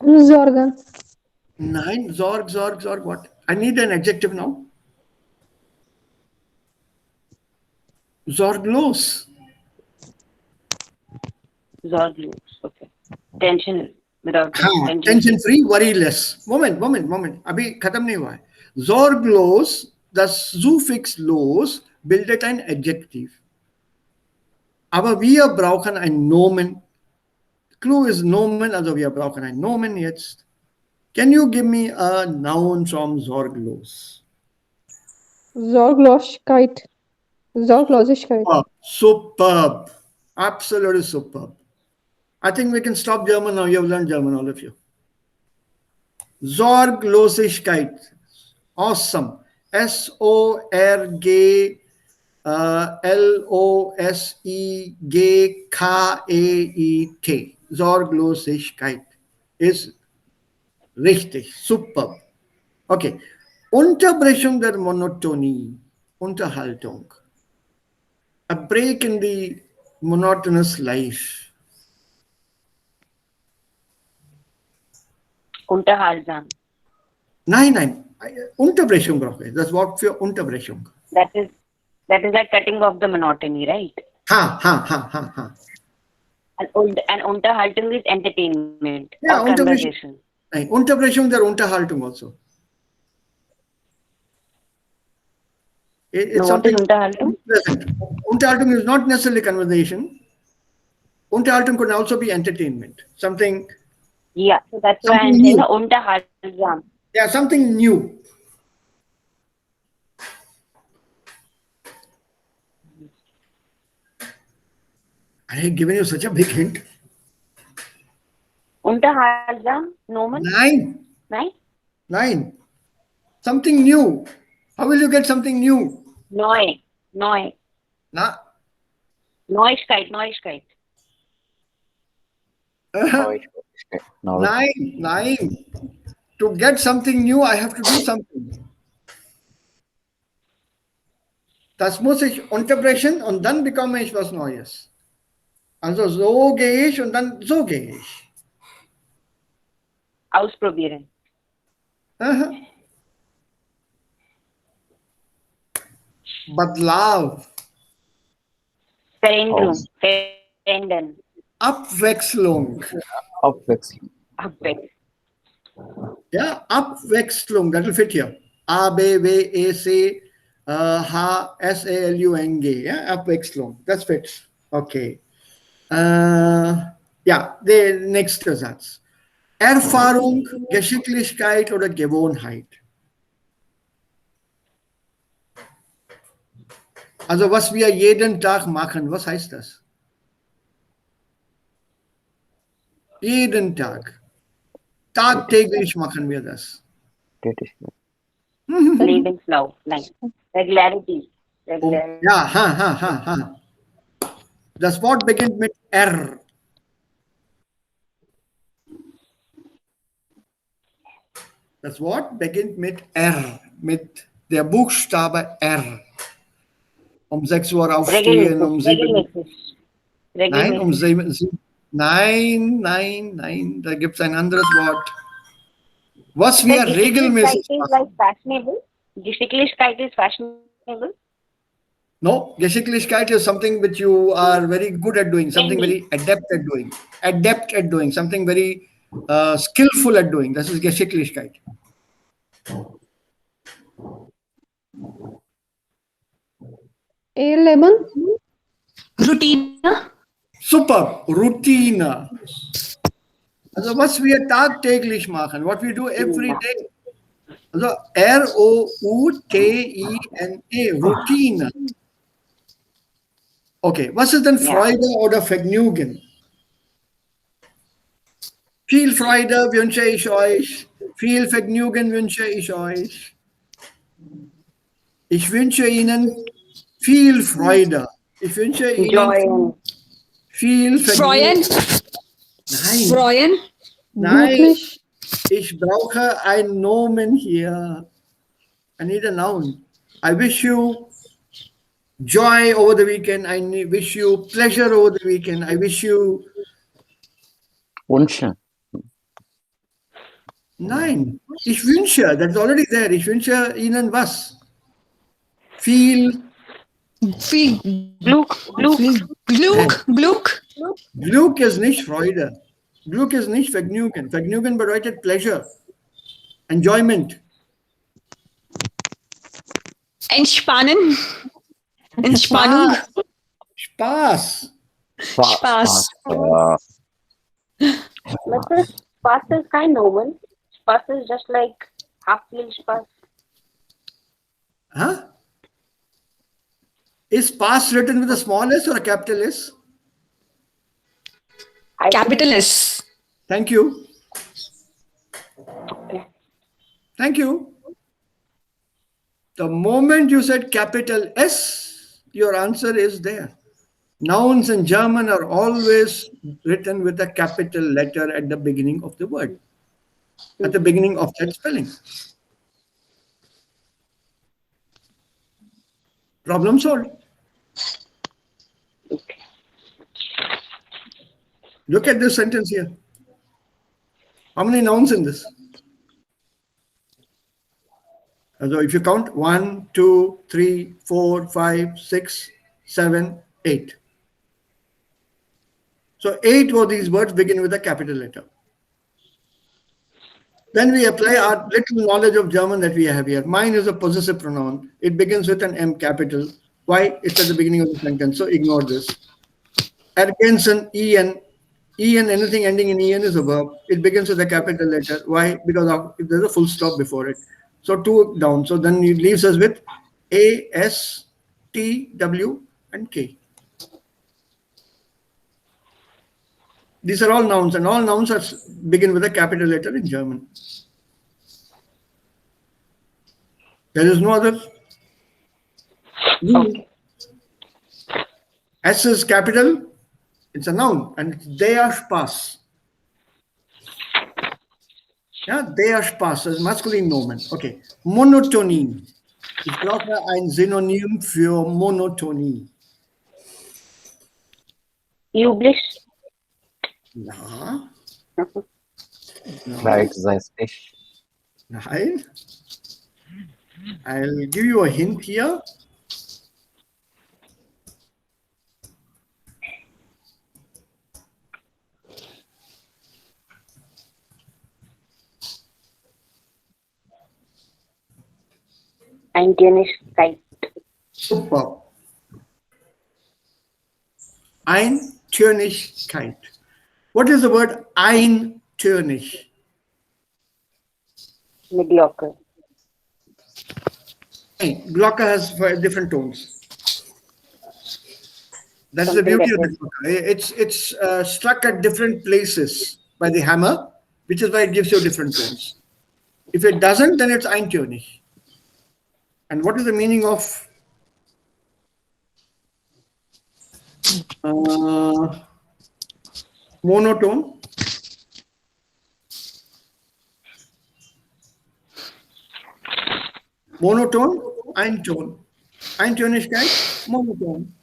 Sorgen.
Nein, Sorg, what? I need an adjective now. Sorglos.
Sorglos. Okay. Tension. Without tension.
Tension free, worryless. Moment. Abhi khatam nahi hua hai. Sorglos, das Suffix los bildet ein Adjektiv. Aber wir brauchen ein Nomen. Clue ist Nomen, also wir brauchen ein Nomen jetzt. Can you give me a noun from Sorglos?
Sorglosigkeit.
Superb. Absolutely superb. I think we can stop German now. You have learned German, all of you. Sorglosigkeit. Awesome. Sorglosigkeit. Sorglosigkeit ist richtig. Superb. Okay. Unterbrechung der Monotonie. Unterhaltung. A break in the monotonous life.
Unterhaltsam.
Nein. Unterbrechung brauche ich. Das Wort für Unterbrechung.
That is like cutting off the monotony, right?
Ha.
And Unterhaltung is entertainment.
Yeah,
or conversation.
Unterbrechung der Unterhaltung also. It's
No, what is Unterhaltung?
pleasant. Unterhaltung is not necessarily conversation. Unterhaltung could also be entertainment. Something.
Yeah, so that's why I'm
Something
saying
new.
Unterhaltsam.
Yeah, something new. I have given you such a big hint.
Unterhaltsam? Nomen?
Nine. Something new. How will you get something new?
Neu.
Na?
Neuigkeit.
Nine. To get something new, I have to do something. Das muss ich unterbrechen und dann bekomme ich was Neues. Also so gehe ich und dann so gehe ich.
Ausprobieren.
Aha. Badlav,
Veränderung. Verändern.
Abwechslung.
Abwechslung.
Abwechseln.
Ja, Abwechslung, that will fit here. A, B, W, E, C, H, S, A, L, U, N, G. Yeah, Abwechslung, that fits. Okay. Ja, der nächste Satz. Erfahrung, Geschicklichkeit oder Gewohnheit. Also was wir jeden Tag machen, was heißt das? Jeden Tag. Tagtäglich machen wir das.
Tätigkeit.
Lebenslauf. Nein. Regularity. Regularity.
Ja, ha. Das Wort beginnt mit R. Das Wort beginnt mit R, mit der Buchstabe R. Um 6 Uhr aufstehen, um 7 Uhr. Nein, um 7 Nein, da gibt es ein anderes Wort. Was wir regelmäßig
machen. Like fashionable? Geschicklichkeit is fashionable?
No, Geschicklichkeit is something which you are very good at doing, something very adept at doing, something very skillful at doing. Das ist Geschicklichkeit.
A11.
Routine.
Super, Routine. Also was wir tagtäglich machen, what we do every day. Also R-O-U-T-I-N-E, Routine. Okay, was ist denn Freude oder Vergnügen? Viel Freude wünsche ich euch, viel Vergnügen wünsche ich euch. Ich wünsche Ihnen viel Freude. Ich wünsche Ihnen viel Vergnügen. Nein.
Freuen.
Nein. Ich brauche ein Nomen hier. I need a noun. I wish you joy over the weekend. I wish you pleasure over the weekend. I wish you...
Wünsche.
Nein, ich wünsche, that's already there. Ich wünsche Ihnen was? Viel
Glück.
Glück ist nicht Freude. Glück ist nicht Vergnügen. Vergnügen bedeutet Pleasure, Enjoyment.
Entspannung.
Spaß.
Spaß.
But the Spaß is kein Nomen. Spaß is just like half-feel Spaß.
Huh? Is Spaß written with a small s or a capital S?
Capital S.
Thank you. Thank you. The moment you said capital S, your answer is there. Nouns in German are always written with a capital letter at the beginning of the word, at the beginning of that spelling. Problem solved. Look at this sentence here. How many nouns in this? So if you count 1, 2, 3, 4, 5, 6, 7, 8. So 8 of these words begin with a capital letter. Then we apply our little knowledge of German that we have here. Mine is a possessive pronoun. It begins with an M capital. Why? It's at the beginning of the sentence, so ignore this. Ergänzen, En. En, anything ending in En is a verb. It begins with a capital letter. Why? Because there's a full stop before it. So 2 down. So then it leaves us with A, S, T, W, and K. These are all nouns, and all nouns begin with a capital letter in German. There is no other.
Okay.
S is capital, it's a noun, and it's der Spaß. Yeah, der Spaß is masculine nomen. Okay. Monotonie. Ich brauche ein Synonym für Monotonie.
Üblich.
Na?
Right, weiß ich.
Nein. I'll give you a hint here.
Eintönigkeit.
Super. Eintönigkeit. What is the word eintönig?
Mediocre.
Glocke has different tones. That's the
Something
beauty
that
of the
was
glocke. It's struck at different places by the hammer, which is why it gives you different tones. If it doesn't, then it's eintönig. And what is the meaning of monotone? Monotone, eintone. Eintönigkeit, monotone.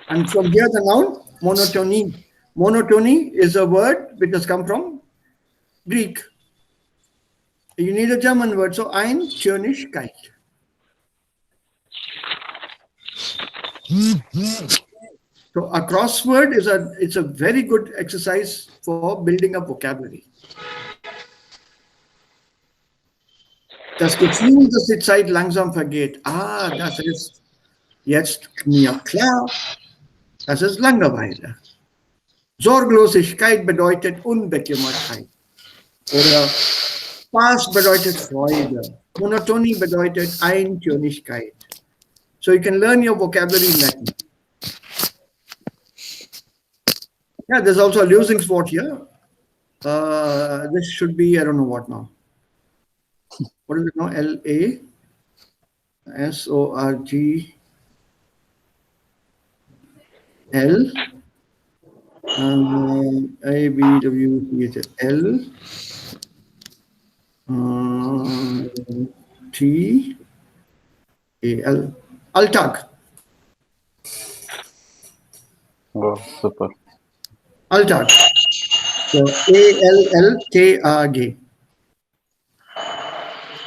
And from here the noun, monotony. Monotony is a word which has come from Greek. You need a German word, so Eintönigkeit. So a crossword it's a very good exercise for building up vocabulary. Das Gefühl, dass die Zeit langsam vergeht. Das ist jetzt mir klar. Das ist Langeweile. Sorglosigkeit bedeutet Unbekümmertheit. Oder Spaß bedeutet Freude. Monotonie bedeutet Eintönigkeit. So you can learn your vocabulary in Latin. Yeah, there's also a losing spot here. This should be, I don't know what now. What is it now? LASORGL. ABWCHL. TAL. Altag.
Oh, super.
Altag. So ALLTAG.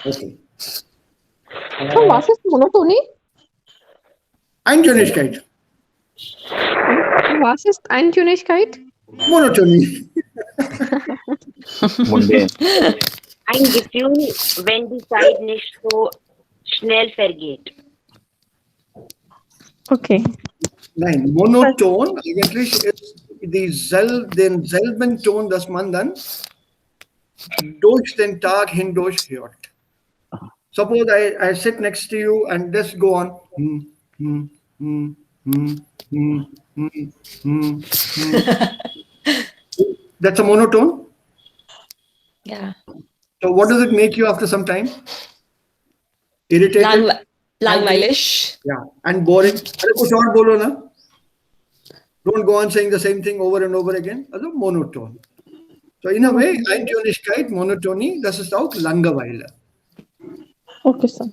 Okay.
So was ist Monotony?
Eintönigkeit.
Was ist Eintönigkeit?
Monotonie.
Mundane.
ein Gefühl, wenn die Zeit nicht so schnell vergeht.
Okay.
Nein, monoton eigentlich ist denselben Ton, dass man dann durch den Tag hindurch hört. Suppose I sit next to you and just go on. That's a monotone.
Yeah.
So what does it make you after some time? Irritated?
Langweilish.
Yeah, and boring. अरे कुछ और बोलो ना. Don't go on saying the same thing over and over again. Also monotone. So in a way, Eintönigkeit, Monotonie, das ist auch Langeweile.
Okay, sir.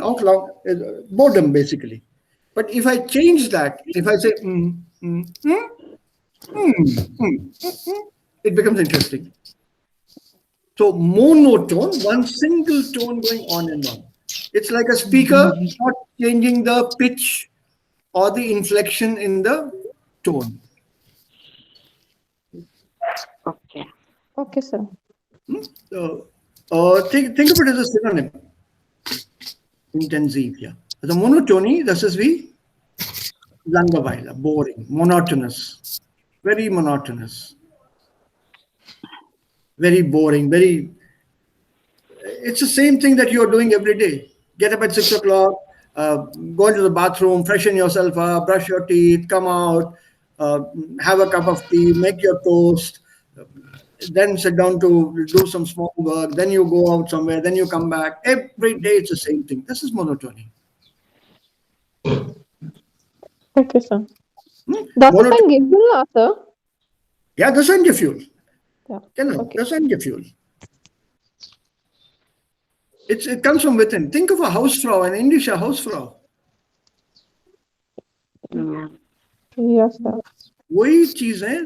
Auch boredom basically. But if I change that, if I say it becomes interesting. So monotone, one single tone going on and on. It's like a speaker not changing the pitch or the inflection in the tone.
Okay.
Okay, sir.
So think of it as a synonym. Intensiv, yeah. The monotony, das ist wie Langeweile, boring, monotonous, very monotonous, very boring, it's the same thing that you're doing every day. Get up at 6 o'clock, go into the bathroom, freshen yourself up, brush your teeth, come out, have a cup of tea, make your toast, then sit down to do some small work, then you go out somewhere, then you come back. Every day it's the same thing. This is monotony.
Okay, sir. Das ist ein Gefühl, sir.
Ja, das ist ein Gefühl.
Ja.
Genau,
Okay.
das ist ein Gefühl. It comes from within. Think of a Hausfrau, an indische Hausfrau.
Yeah.
Yes, sir.
वही चीज है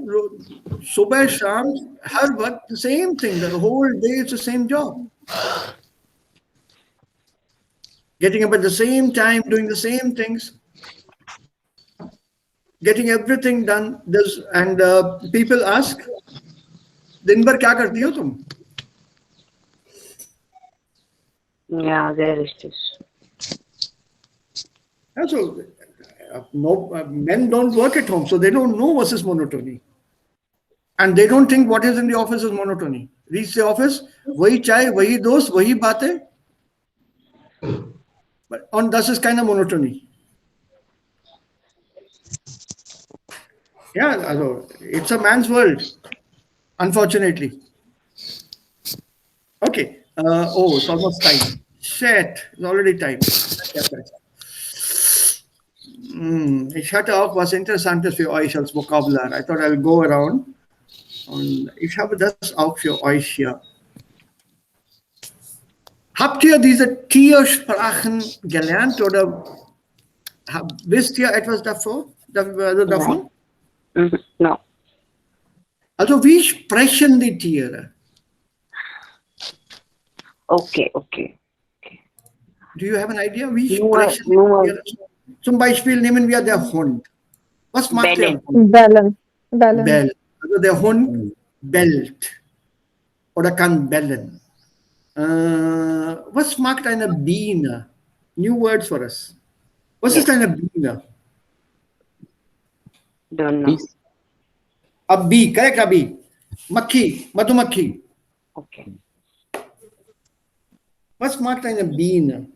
सुबह शाम हर वक्त the same thing. The whole day it's the same job. Getting up at the same time, doing the same things, getting everything done. This and people ask, दिन भर क्या करती हो तुम?
Yeah, there is this.
And so men don't work at home, so they don't know what is monotony. And they don't think what is in the office is monotony. Reach the office, वही चाय, वही दोस्त, वही बातें. But on this is kind of monotony. Yeah, also, it's a man's world, unfortunately. Okay. Oh, it's almost time. Shit, it's already time. Ich hatte auch was Interessantes für euch als Vokabular. I thought I'll go around. Und ich habe das auch für euch hier. Habt ihr diese Tiersprachen gelernt oder wisst ihr etwas davon?
No. No.
Also wie sprechen die Tiere?
Okay.
Do you have an idea? Wie
No,
sprechen die
no.
Tiere? Zum Beispiel nehmen wir der Hund. Was macht der
Bellen.
Hund?
Bellen. Bellen.
Bell. Also der Hund bellt oder kann bellen. Was macht eine Biene? New words for us. Was ist eine Biene?
Don't know.
Bees.
A bee, correct, a bee. Makhi, Madhumakhi.
Okay.
Was macht eine Biene?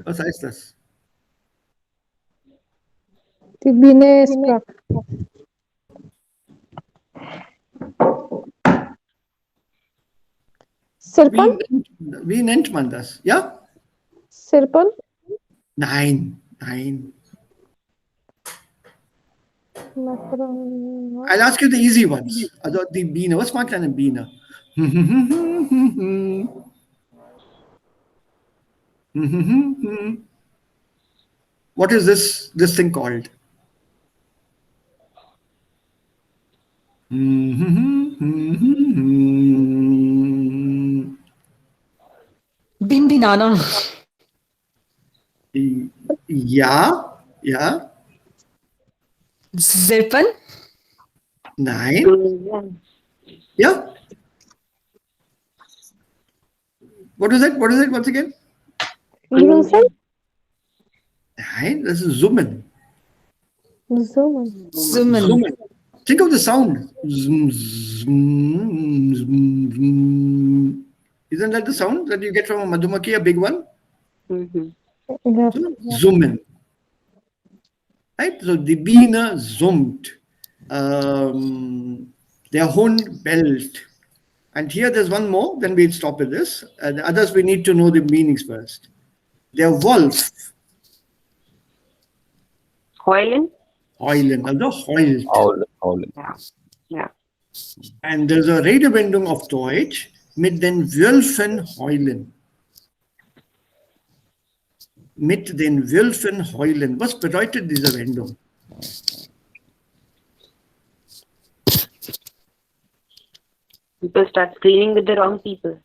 Was heißt das?
Die Biene sprach. Sirpan?
Wie nennt man das? Ja?
Sirpan?
Nein. I'll ask you the easy ones. Also die Biene. Was macht eine Biene? What is this thing called?
Binbinana.
Ja.
Zirpan.
Nein. Ja. What is it? Once again?
Grunzen?
Nein, das ist Summen.
Zumman.
Think of the sound. Zum, zum, zum, zum. Isn't that the sound that you get from a Madhumaki, a big one?
Ja.
Summen. Right? So die Biene summt. Der Hund bellt. And here there's one more, then we'll stop with this. The others we need to know the meanings first. Der Wolf.
Heulen?
Heulen, also heult.
Howlen.
Ja.
And there's a Redewendung auf Deutsch, mit den Wölfen heulen. Mit den Wölfen heulen. Was bedeutet diese Wendung?
People start screaming with the wrong people.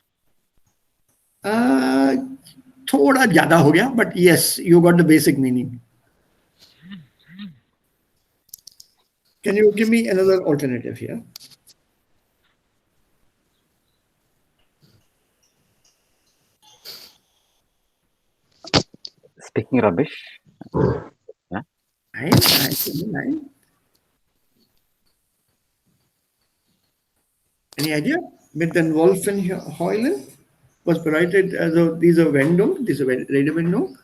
थोड़ा ज़्यादा हो गया, but yes, you got the basic meaning. Can you give me another alternative here?
Speaking rubbish.
Nein. Any idea? Mit den Wolfen heulen? Was bedeutet also diese Wendung, diese Redewendung?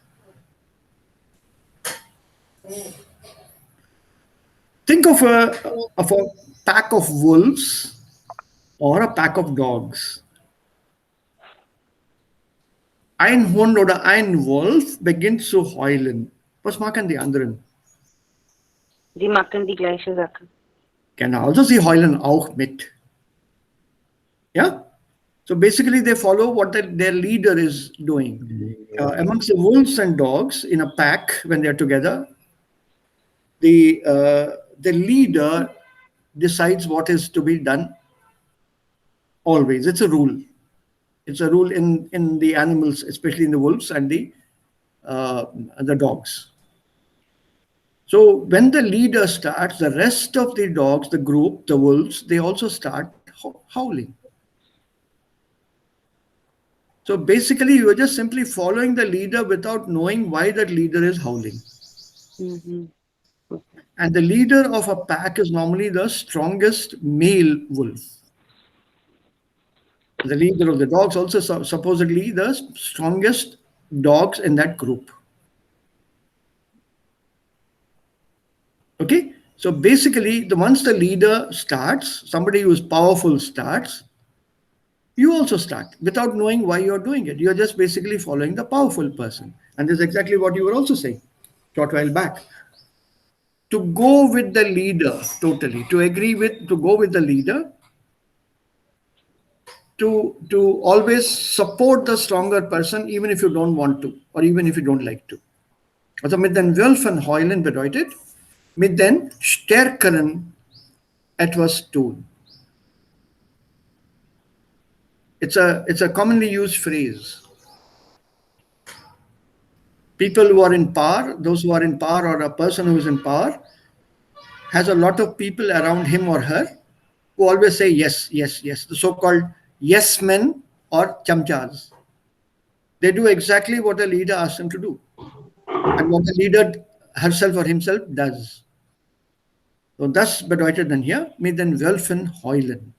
Think of a pack of wolves or a pack of dogs. Ein Hund oder ein Wolf beginnt zu heulen. Was machen die anderen?
Die machen die gleiche Sache.
Genau, also sie heulen auch mit. Yeah? So basically they follow what their leader is doing. Amongst the wolves and dogs in a pack, when they're together, the leader decides what is to be done always. It's a rule. It's a rule in the animals, especially in the wolves and the dogs. So when the leader starts, the rest of the dogs, the group, the wolves, they also start howling. So basically, you are just simply following the leader without knowing why that leader is howling.
Mm-hmm.
And the leader of a pack is normally the strongest male wolf. The leader of the dogs also supposedly the strongest dogs in that group. Okay, so basically, once the leader starts, somebody who is powerful starts, you also start without knowing why you're doing it. You're just basically following the powerful person. And that's exactly what you were also saying short while back. To go with the leader totally, to go with the leader, to always support the stronger person, even if you don't want to, or even if you don't like to. Also mit den Wölfen heulen bedeutet, mit den Stärkeren etwas tun. It's a commonly used phrase. People who are in power, those who are in power, or a person who is in power, has a lot of people around him or her who always say yes, yes, yes. The so-called yes men or chamchas. They do exactly what the leader asks them to do, and what the leader herself or himself does. So das bedeutet dann hier mit den Wölfen heulen.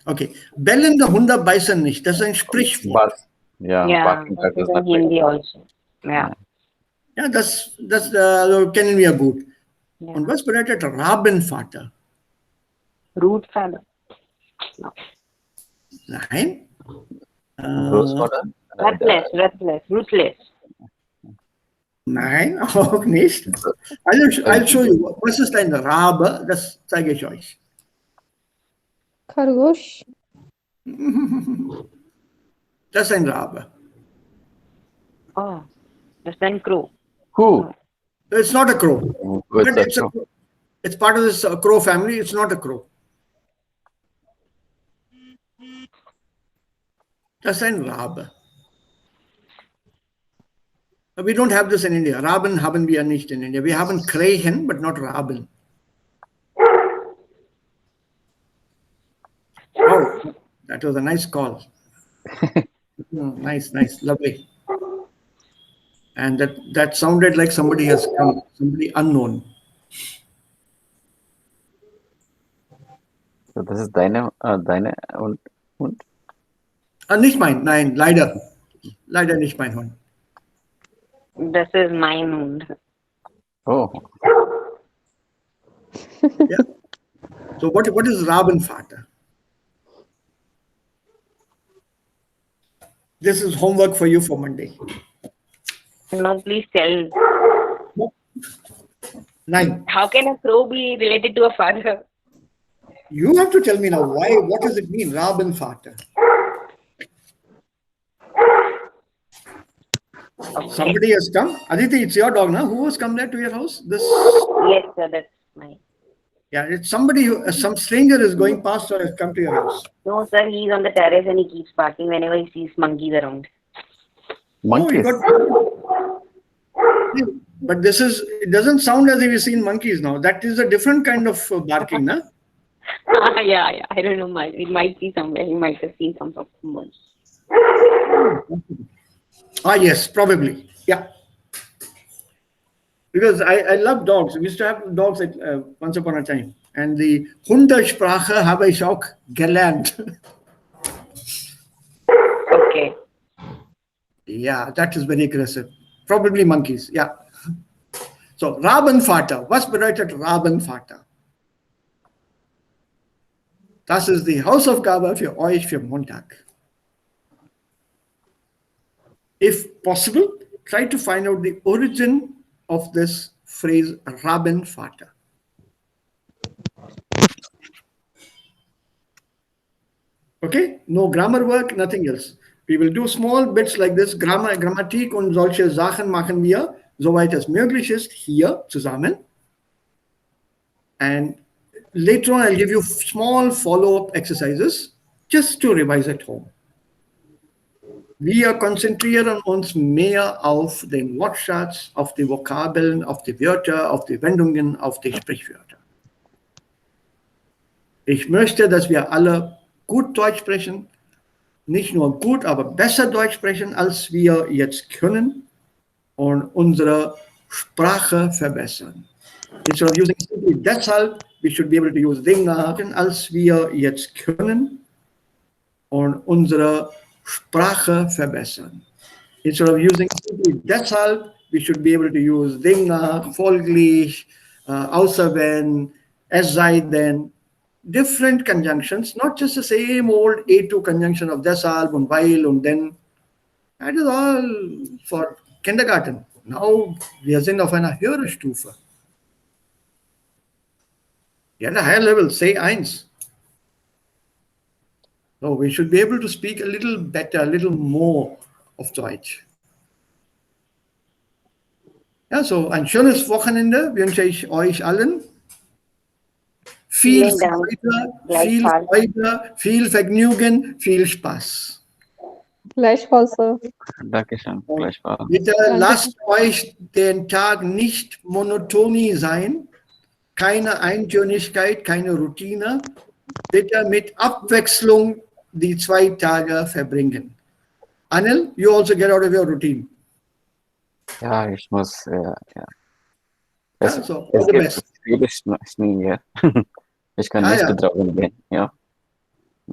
Okay. Bellende Hunde beißen nicht. Das ist ein Sprichwort.
Yeah, barking
that
dog
is
does not
in Hindi
bite.
also. Yeah.
Ja, das kennen wir gut.
Yeah.
Und was bedeutet Rabenvater?
Root father. No.
Nein.
Großvater?
Restless, ruthless.
Nein, auch nicht. I'll show you. Was ist ein Rabe? Das zeige ich euch.
खरगोश.
Das ist ein Rabe.
Oh, that's then crow.
Who?
It's not a crow.
What's
But
that?
it's part of this crow family. It's not a crow. Das ist ein Rabe. We don't have this in India. Raben haben wir nicht in India. Wir haben Krähen, but not Raben. Oh, that was a nice call. Nice, lovely. And that sounded like somebody has come, somebody unknown.
So this is deine und
Nicht mein, nein, leider. Leider nicht mein Hund.
This is mine owned.
oh,
Yeah. So what is Rabenvater? This is homework for you for Monday.
No, please tell.
Nine.
How can a crow be related to a father?
You have to tell me now why. What does it mean, Rabenvater?
Okay.
Somebody has come. Aditi, it's your dog now. Who has come there to your house? This.
Yes, sir, that's mine.
Yeah, it's somebody some stranger is going past or has come to your house.
No, sir, he's on the terrace and he keeps barking whenever he sees monkeys around.
monkeys.
But it doesn't sound as if you've seen monkeys now. That is a different kind of barking, na?
Yeah, I don't know. It might be somewhere. He might have seen some of them.
Yes, probably. Yeah. Because I love dogs. We used to have dogs once upon a time. And the Hundesprache habe ich auch gelernt.
Okay.
Yeah, that is very aggressive. Probably monkeys. Yeah. So, Rabenvater. Was bedeutet Rabenvater? Das ist die Hausaufgabe für euch für Montag. if possible, try to find out the origin of this phrase Rabenvater. Okay, no grammar work, nothing else. We will do small bits like this. Grammatik und solche Sachen machen wir, soweit es möglich ist, hier zusammen. And later on, I'll give you small follow-up exercises just to revise at home. Wir konzentrieren uns mehr auf den Wortschatz, auf die Vokabeln, auf die Wörter, auf die Wendungen, auf die Sprichwörter. Ich möchte, dass wir alle gut Deutsch sprechen, nicht nur gut, aber besser Deutsch sprechen, als wir jetzt können und unsere Sprache verbessern. Instead of using simply deshalb, we should be able to use Dinge, als wir jetzt können und unsere Sprache verbessern. Instead of using simply deshalb, we should be able to use Dinge, folglich, außer wenn, es sei denn, different conjunctions, not just the same old A2 conjunction of deshalb und weil und denn. That is all for kindergarten. Now, wir sind auf einer höheren Stufe. At a higher level, say eins. So we should be able to speak a little better, a little more of Deutsch. Ja, so ein schönes Wochenende wünsche ich euch allen. Viel Freude, viel Vergnügen, viel Spaß.
Gleichfalls, Sir.
Dankeschön. Gleichfalls.
Bitte lasst euch den Tag nicht Monotonie sein, keine Eintönigkeit, keine Routine. Bitte mit Abwechslung die 2 Tage verbringen. Anil, you also get out of your routine.
Ja, ich muss, ja.
Yeah, so all the best.
Viele Schnee hier. Ich kann nicht draußen gehen, ja.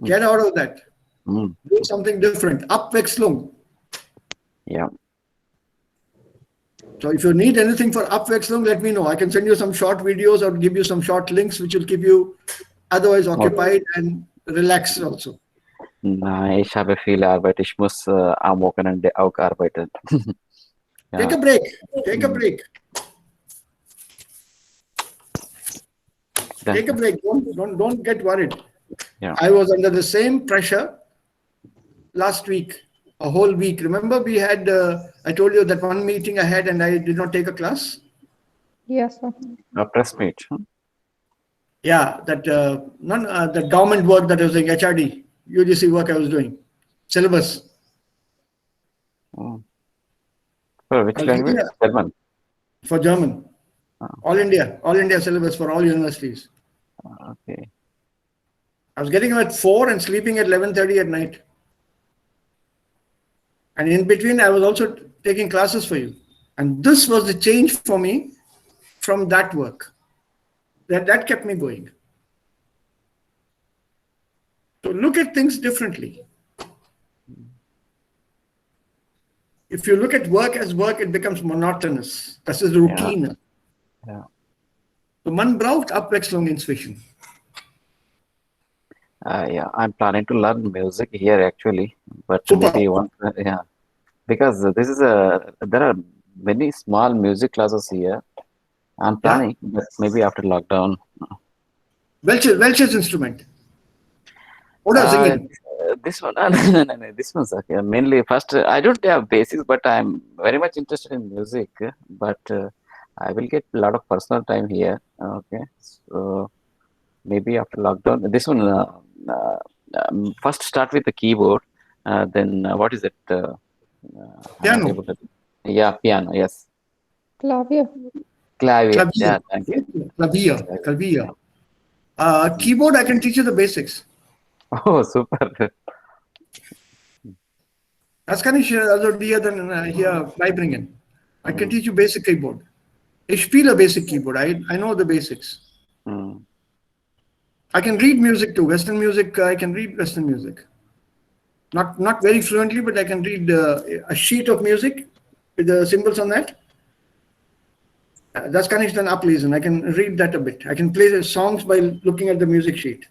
Get out of that. Do something different. Abwechslung.
Yeah.
So if you need anything for Abwechslung, let me know. I can send you some short videos or give you some short links which will keep you otherwise occupied and relaxed also.
Nein, ich habe viel Arbeit. Ich muss am Wochenende auch arbeiten. Ja.
Take a break. Take a break. Take a break. Don't get worried.
Yeah.
I was under the same pressure last week, a whole week. Remember we had, I told you that one meeting I had and I did not take a class?
Yes, sir.
A press meet.
Yeah, that the government work that I was doing, HRD, UGC work I was doing, syllabus.
Oh. For which language? German.
For German. All India syllabus for all universities.
Okay.
I was getting up at 4 and sleeping at 11:30 at night. And in between, I was also taking classes for you. And this was the change for me from that work. That kept me going. So look at things differently. If you look at work as work, it becomes monotonous. Das ist Routine.
Ja.
So man braucht Abwechslung inzwischen.
Yeah, I'm planning to learn music here actually, but
Super.
maybe one, yeah, because this is there are many small music classes here. I'm planning, but maybe after lockdown.
Welches Instrument? Oder singen?
This one, no, this one's okay. Mainly first, I don't have basics, but I'm very much interested in music. But I will get a lot of personal time here. Okay, so maybe after lockdown, this one. First start with the keyboard, then what is it?
Piano.
Yeah, piano. Yes.
Clavier.
Clavier. Yeah, thank you.
Clavier. Keyboard, I can teach you the basics.
Oh, super.
Das kann ich also dir dann hier beibringen. I can teach you basic keyboard. Ich spiele basic keyboard. I know the basics. I can read music too. Western music, I can read Western music. Not very fluently, but I can read a sheet of music with the symbols on that. Das kann ich dann ablesen. I can read that a bit. I can play the songs by looking at the music sheet.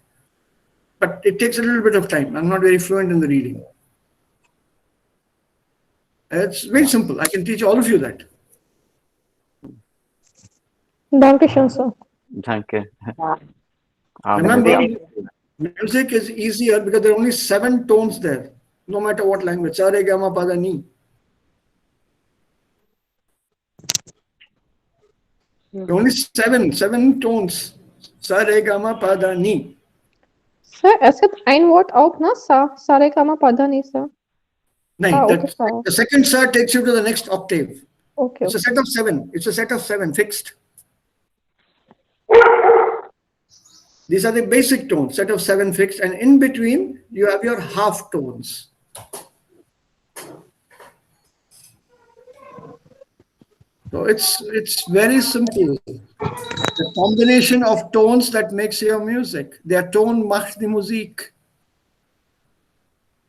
But it takes a little bit of time. I'm not very fluent in the reading. It's very simple. I can teach all of you that.
Dankeschön, sir.
Danke.
Yeah.
Remember,
Very
music is easier because there are only 7 tones there, no matter what language. Sa, re, ga, ma, pa, da, ni. There are only seven tones. Sa, re, ga, ma, pa, da, ni.
Sir, es gibt ein Wort auch, ne? Sa, re, ga, ma, pa, da, ni, sir.
No,
Okay, sir.
the second sa takes you to the next octave.
Okay.
It's a set of 7. It's a set of 7 fixed. These are the basic tones, set of 7 fixed, and in between you have your half tones. So it's very simple. The combination of tones that makes your music. Der Ton macht die Musik.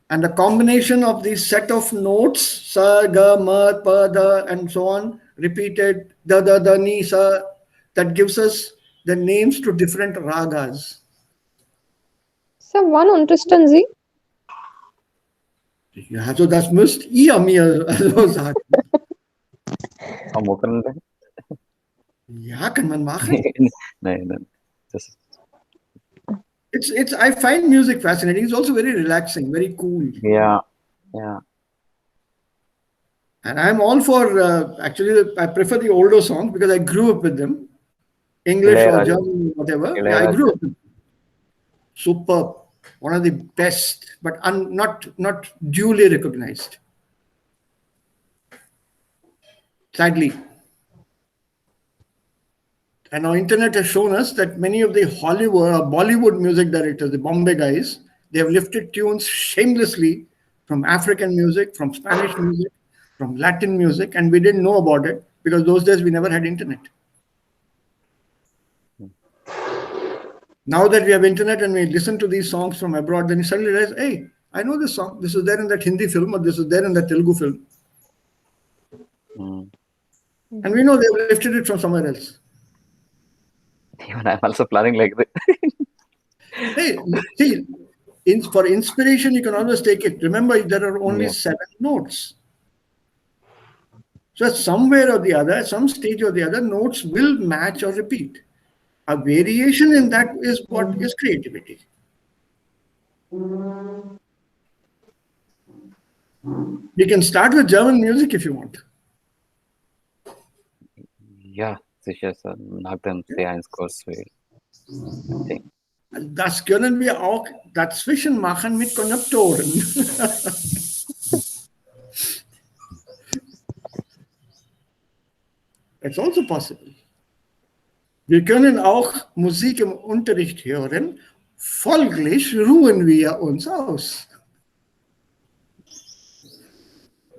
And the combination of these set of notes, sa, ga, ma, pa, da, and so on, repeated, da, da, da, ni, sa, that gives us the names to different ragas.
Sir, wann unterstützen Sie?
Ja, also das müsst ihr mir also sagen.
Wo können wir?
Ja, kann man machen.
Nein. Das
I find music fascinating. It's also very relaxing, very cool.
yeah.
And I'm all for, actually, I prefer the older songs because I grew up with them. English or
Ilayaraja.
German, whatever. Yeah, I grew up with them. Superb. One of the best, but not duly recognized. Sadly. And our internet has shown us that many of the Hollywood or Bollywood music directors, the Bombay guys, they have lifted tunes shamelessly from African music, from Spanish music, from Latin music, and we didn't know about it because those days we never had internet. Now that we have internet and we listen to these songs from abroad, then you suddenly realize, hey, I know this song. This is there in that Hindi film or this is there in that Telugu film. And we know they've lifted it from somewhere else.
Even I'm also planning like that.
Hey, see, for inspiration, you can always take it. Remember, there are only 7 notes. So somewhere or the other, at some stage or the other, notes will match or repeat. A variation in that is what is creativity. You can start with German music if you want.
Ja, sicher, sir. Nach dem C1-Kurs will.
Das können wir auch dazwischen machen mit Konnektoren. It's also possible. Wir können auch Musik im Unterricht hören, folglich ruhen wir uns aus.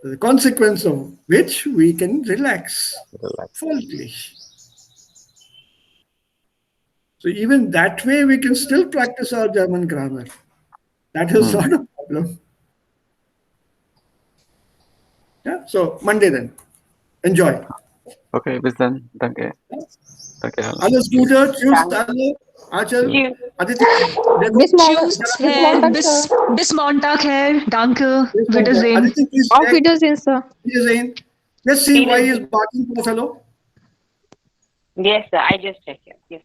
The consequence of which we can relax. Folglich. So even that way we can still practice our German grammar. That is not a problem. Yeah, so Monday then. Enjoy.
Okay, bis dann. Danke. Danke, Alan.
Alles Gute. Tschüss alle. Achel. Aditi.
Bis morgen.
Tschüss, Herr. Bis Montag, Herr. Danke. Wiedersehen.
Aditi, please
Auf
check.
Wiedersehen, sir.
Wiedersehen. Let's see why he's barking, poor fellow.
Yes, sir. I just checked it. Yes.